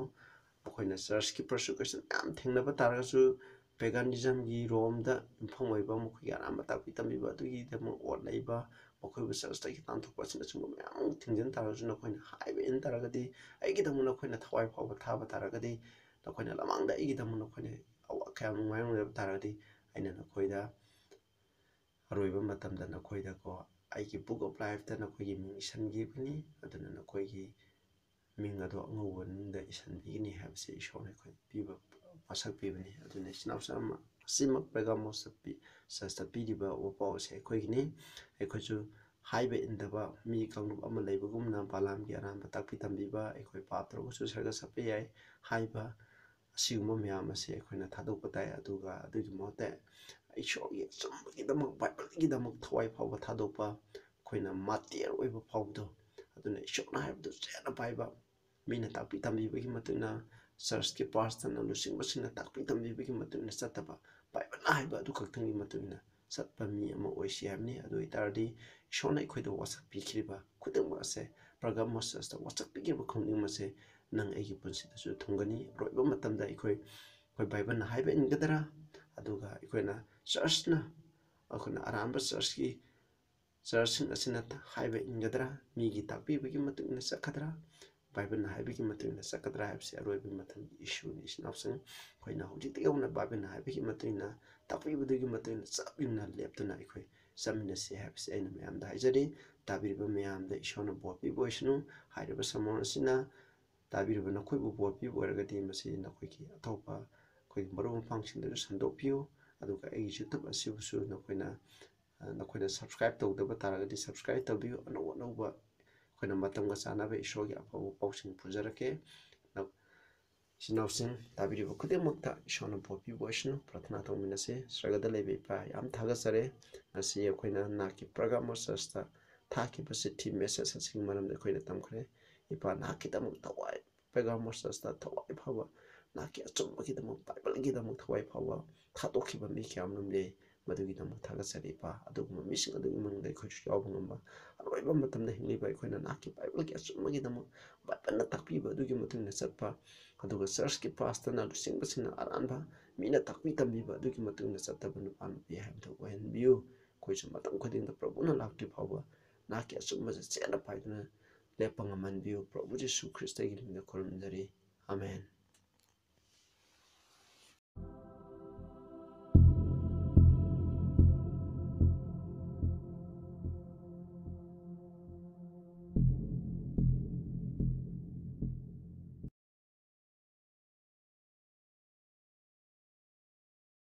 ꯃꯈꯣꯏꯅ ꯆꯔꯆꯀꯤ ꯄꯔꯁꯤꯀ꯭ꯌꯨꯁꯟ ꯌꯥꯝ ꯊꯦꯡꯅꯕ ꯇꯥꯔꯒꯁꯨ ꯄꯦꯒꯥꯅꯤꯖꯝꯒꯤ ꯔꯣꯝꯗ ꯌꯨꯝꯐꯝ ꯑꯣꯏꯕ ꯃꯈꯣꯏꯒꯤ ꯑꯔꯥꯟꯕ ꯇꯥꯛꯄꯤ ꯇꯝꯕꯤꯕ ꯑꯗꯨꯒꯤꯗꯃꯛ ꯑꯣꯠ ꯂꯩꯕ ꯃꯈꯣꯏꯕꯨ ꯆꯔꯆꯇꯒꯤ ꯇꯥꯟꯊꯣꯛꯄ ꯑꯁꯤꯅꯆꯤꯡꯕ ꯃꯌꯥꯝ ꯑꯃ ꯊꯤꯡꯖꯤꯟ ꯇꯥꯔꯒꯁꯨ ꯅꯈꯣꯏꯅ ꯍꯥꯏꯕ ꯏꯟ ꯇꯥꯔꯒꯗꯤ ꯑꯩꯒꯤꯗꯃꯛ ꯅꯈꯣꯏꯅ ꯊꯋꯥꯏ ꯐꯥꯎꯕ ꯊꯥꯕ ꯇꯥꯔꯒꯗꯤ ꯅꯈꯣꯏꯅ ꯂꯃꯥꯡꯗ ꯑꯩꯒꯤꯗꯃꯛ ꯅꯈꯣꯏꯅ ꯑꯋꯥ ꯀꯌꯥ ꯅꯨꯡꯉꯥꯏꯔꯝꯒꯗꯕ ꯇꯥꯔꯒꯗꯤ ꯑꯩꯅ ꯅꯈꯣꯏꯗ ꯑꯔꯣꯏꯕ ꯃꯇꯝꯗ ꯅꯈꯣꯏꯗꯀꯣ ꯑꯩꯒꯤ ꯕꯨꯛ ꯑꯣꯐ ꯂꯥꯏꯐꯇ ꯅꯈꯣꯏꯒꯤ ꯃꯤꯡ ꯏꯁꯟꯈꯤꯕꯅꯤ ꯑꯗꯨꯅ ꯅꯈꯣꯏꯒꯤ ꯃꯤꯡ ꯑꯗꯨ ꯑꯉꯧꯕ ꯅꯨꯡꯗ ꯏꯁꯟꯕꯤꯒꯅꯤ ꯍꯥꯏꯕꯁꯤ ꯏꯁꯣꯔꯅ ꯑꯩꯈꯣꯏ ꯄꯤꯕ ꯃꯁꯛ ꯄꯤꯕꯅꯤ ꯑꯗꯨꯅ ꯏꯆꯤꯟꯅꯥꯎꯁ ꯑꯁꯤꯃꯛ ꯄꯦꯒꯥꯃꯣꯁꯇ ꯆꯔꯆꯇ ꯄꯤꯔꯤꯕ ꯋꯥꯄꯥꯎ ꯑꯁꯤ ꯑꯩꯈꯣꯏꯒꯤꯅꯤ ꯑꯩꯈꯣꯏꯁꯨ ꯍꯥꯏꯕ ꯏꯟꯗꯕ ꯃꯤ ꯀꯥꯡꯂꯨꯞ ꯑꯃ ꯂꯩꯕꯒꯨꯝꯅ ꯕꯥꯂꯥꯝꯒꯤ ꯑꯔꯥꯟꯕ ꯇꯥꯛꯄꯤ ꯇꯝꯕꯤꯕ ꯑꯩꯈꯣꯏ ꯄꯥꯞ ꯇꯧꯔꯒꯁꯨ ꯁꯔꯒ ꯆꯠꯄ ꯌꯥꯏ ꯍꯥꯏꯕ ꯑꯁꯤꯒꯨꯝꯕ ꯃꯌꯥꯝ ꯑꯁꯤ ꯑꯩꯈꯣꯏꯅ ꯊꯥꯗꯣꯛꯄ ꯇꯥꯏ ꯑꯗꯨꯒ ꯑꯗꯨꯒꯤ ꯃꯍꯨꯠꯇ ꯏꯁꯣꯔꯒꯤ ꯑꯆꯨꯝꯕꯒꯤꯗꯃꯛ ꯕꯥꯏꯕꯜꯒꯤꯗꯃꯛ ꯊꯋꯥꯏ ꯐꯥꯎꯕ ꯊꯥꯗꯣꯛꯄ ꯑꯩꯈꯣꯏꯅ ꯃꯥꯇꯤꯌꯔ ꯑꯣꯏꯕ ꯐꯥꯎꯕꯗꯣ ꯑꯗꯨꯅ ꯏꯁꯣꯔꯅ ꯍꯥꯏꯕꯗꯨ ꯆꯦꯠꯅ ꯄꯥꯏꯕ ꯃꯤꯅ ꯇꯥꯛꯄꯤ ꯇꯝꯕꯤꯕꯒꯤ ꯃꯇꯨꯡꯏꯟꯅ ꯆꯔꯆꯀꯤ ꯄꯥꯁꯇꯔꯅ ꯂꯨꯆꯤꯡꯕꯁꯤꯡꯅ ꯇꯥꯛꯄꯤ ꯇꯝꯕꯤꯕꯒꯤ ꯃꯇꯨꯡꯏꯟꯅ ꯆꯠꯇꯕ ꯕꯥꯏꯕꯜꯅ ꯍꯥꯏꯕ ꯑꯗꯨ ꯈꯛꯇꯪꯒꯤ ꯃꯇꯨꯡꯏꯟꯅ ꯆꯠꯄ ꯃꯤ ꯑꯃ ꯑꯣꯏꯁꯤ ꯍꯥꯏꯕꯅꯤ ꯑꯗꯨ ꯑꯣꯏꯇꯥꯔꯗꯤ ꯏꯁꯣꯔꯅ ꯑꯩꯈꯣꯏꯗ ꯋꯥꯁꯛ ꯄꯤꯈꯤꯕ ꯈꯨꯗꯤꯡꯃꯛ ꯑꯁꯦ ꯄꯔꯒꯥꯃꯣꯁ ꯆꯔꯆꯇ ꯋꯥꯁꯛ ꯄꯤꯈꯤꯕ ꯈꯨꯗꯤꯡꯃꯛ ꯑꯁꯦ ꯅꯪ ꯑꯩꯒꯤ ꯄꯨꯟꯁꯤꯗꯁꯨ ꯊꯨꯡꯒꯅꯤ ꯑꯔꯣꯏꯕ ꯃꯇꯝꯗ ꯑꯩꯈꯣꯏ ꯕꯥꯏꯕꯜꯅ ꯍꯥꯏꯕ ꯏꯟꯒꯗ꯭ꯔꯥ ꯑꯗꯨꯒ ꯑꯩꯈꯣꯏꯅ ꯑꯩꯈꯣꯏꯅ ꯑꯔꯥꯟꯕ ꯆꯔꯆꯁꯤꯡ ꯑꯁꯤꯅ ꯍꯥꯏꯕ ꯏꯟꯒꯗ꯭ꯔꯥ ꯃꯤꯒꯤ ꯇꯥꯛꯄꯤꯕꯒꯤ ꯃꯇꯨꯡꯏꯟꯅ ꯆꯠꯀꯗ꯭ꯔꯥ ꯕꯥꯏꯕꯜꯅ ꯍꯥꯏꯕꯒꯤ ꯃꯇꯨꯡꯏꯟꯅ ꯆꯠꯀꯗ꯭ꯔꯥ ꯍꯥꯏꯕꯁꯤ ꯑꯔꯣꯏꯕ ꯃꯇꯝꯒꯤ ꯏꯁꯨꯅꯤ ꯏꯆꯤꯟꯅꯥꯎꯁꯤꯡ ꯑꯩꯈꯣꯏꯅ ꯍꯧꯖꯤꯛꯇꯒꯤ ꯍꯧꯅ ꯕꯥꯏꯕꯜꯅ ꯍꯥꯏꯕꯒꯤ ꯃꯇꯨꯡꯏꯟꯅ ꯇꯥꯛꯄꯤꯕꯗꯨꯒꯤ ꯃꯇꯨꯡꯏꯟꯅ ꯆꯞ ꯌꯨꯡꯅ ꯂꯦꯞꯇꯨꯅ ꯑꯩꯈꯣꯏ ꯆꯠꯃꯤꯟꯅꯁꯤ ꯍꯥꯏꯕꯁꯤ ꯑꯩꯅ ꯃꯌꯥꯝꯗ ꯍꯥꯏꯖꯔꯤ ꯇꯥꯕꯤꯔꯤꯕ ꯃꯌꯥꯝꯗ ꯏꯁꯣꯔꯅ ꯕꯣꯔ ꯄꯤꯕ ꯑꯣꯏꯁꯅꯨ ꯍꯥꯏꯔꯤꯕ ꯁꯃꯣꯟ ꯑꯁꯤꯅ ꯇꯥꯕꯤꯔꯤꯕ ꯅꯈꯣꯏꯕꯨ ꯕꯣꯔ ꯄꯤꯕ ꯑꯣꯏꯔꯒꯗꯤ ꯃꯁꯤ ꯅꯈꯣꯏꯒꯤ ꯑꯇꯣꯞꯄ ꯑꯩꯈꯣꯏꯒꯤ ꯃꯔꯨꯞ ꯃꯄꯥꯡꯁꯤꯡꯗꯁꯨ ꯁꯟꯗꯣꯛꯄꯤꯌꯨ ꯑꯗꯨꯒ ꯑꯩꯒꯤ ꯌꯨꯇꯨꯕ ꯑꯁꯤꯕꯨꯁꯨ ꯅꯈꯣꯏꯅ ꯁꯕꯁꯀ꯭ꯔꯥꯏꯕ ꯇꯧꯗꯕ ꯇꯥꯔꯒꯗꯤ ꯁꯕꯁꯀ꯭ꯔꯥꯏꯕ ꯇꯧꯕꯤꯌꯨ ꯑꯅꯧ ꯑꯅꯧꯕ ꯑꯩꯈꯣꯏꯅ ꯃꯇꯝꯒ ꯆꯥꯟꯅꯕ ꯏꯁꯣꯔꯒꯤ ꯑꯐꯕ ꯄꯥꯎꯁꯤꯡ ꯄꯨꯖꯔꯛꯀꯦ ꯏꯆꯤꯟꯅꯥꯎꯁꯤꯡ ꯇꯥꯕꯤꯔꯤꯕ ꯈꯨꯗꯤꯡꯃꯛꯇ ꯏꯁꯣꯔꯅ ꯕꯣꯔ ꯄꯤꯕ ꯑꯣꯏꯁꯅꯨ ꯄ꯭ꯔꯊꯅꯥ ꯇꯧꯃꯤꯟꯅꯁꯤ ꯁ꯭ꯔꯒꯗ ꯂꯩꯕ ꯏꯄꯥ ꯌꯥꯝ ꯊꯥꯒꯠꯆꯔꯦ ꯉꯁꯤ ꯑꯩꯈꯣꯏꯅ ꯅꯍꯥꯛꯀꯤ ꯄꯔꯒꯥꯃꯣꯁ ꯆꯔꯆꯇ ꯊꯥꯈꯤꯕ ꯆꯤꯊꯤ ꯃꯦꯁꯦꯖ ꯑꯁꯤꯒꯤ ꯃꯔꯝꯗ ꯑꯩꯈꯣꯏꯅ ꯇꯝꯈ꯭ꯔꯦ ꯏꯄꯥ ꯅꯍꯥꯛꯀꯤꯗꯃꯛ ꯊꯋꯥꯏ ꯄꯦꯒꯥꯃꯣꯁ ꯆꯔꯆꯇ ꯊꯋꯥꯏ ꯐꯥꯎꯕ ꯅꯍꯥꯛꯀꯤ ꯑꯆꯨꯝꯕꯒꯤꯗꯃꯛ ꯕꯥꯏꯕꯜꯒꯤꯗꯃꯛ ꯊꯋꯥꯏ ꯐꯥꯎꯕ ꯊꯥꯗꯣꯛꯈꯤꯕ ꯃꯤ ꯀꯌꯥ ꯑꯃꯔꯣꯝ ꯂꯩ ꯃꯗꯨꯒꯤꯗꯃꯛ ꯊꯥꯒꯠꯆꯔꯤ ꯏꯄꯥ ꯑꯗꯨꯒꯨꯝꯕ ꯃꯤꯁꯤꯡ ꯑꯗꯨꯒꯤ ꯃꯅꯨꯡꯗ ꯑꯩꯈꯣꯏꯁꯨ ꯌꯥꯎꯕ ꯉꯝꯕ ꯑꯔꯣꯏꯕ ꯃꯇꯝꯗ ꯍꯤꯡꯂꯤꯕ ꯑꯩꯈꯣꯏꯅ ꯅꯍꯥꯛꯀꯤ ꯕꯥꯏꯕꯜꯒꯤ ꯑꯆꯨꯝꯕꯒꯤꯗꯃꯛ ꯕꯥꯏꯕꯜꯅ ꯇꯥꯛꯄꯤꯕ ꯑꯗꯨꯒꯤ ꯃꯇꯨꯡꯏꯟꯅ ꯆꯠꯄ ꯑꯗꯨꯒ ꯆꯔꯆꯀꯤ ꯄꯥꯁꯇꯔꯅ ꯂꯨꯆꯤꯡꯕꯁꯤꯡꯅ ꯑꯔꯥꯟꯕ ꯃꯤꯅ ꯇꯥꯛꯄꯤ ꯇꯝꯕꯤꯕ ꯑꯗꯨꯒꯤ ꯃꯇꯨꯡꯏꯟꯅ ꯆꯠꯇꯕ ꯅꯨꯄꯥ ꯅꯨꯄꯤ ꯍꯥꯏꯕꯗꯨ ꯑꯣꯏꯍꯟꯕꯤꯌꯨ ꯑꯩꯈꯣꯏꯁꯨ ꯃꯇꯝ ꯈꯨꯗꯤꯡꯗ ꯄ꯭ꯔꯚꯨꯅ ꯂꯥꯛꯇ꯭ꯔꯤ ꯐꯥꯎꯕ ꯅꯍꯥꯛꯀꯤ ꯑꯆꯨꯝꯕꯁꯦ ꯆꯦꯠꯅ ꯄꯥꯏꯗꯨꯅ ꯂꯦꯞꯄ ꯉꯝꯍꯟꯕꯤꯌꯨ ꯄ꯭ꯔꯚꯨ ꯖꯤꯁꯨ ꯈ꯭ꯔꯤꯁꯇꯒꯤ ꯃꯤꯡꯗ ꯈꯨꯔꯨꯝꯖꯔꯤ ꯑꯃꯦꯟ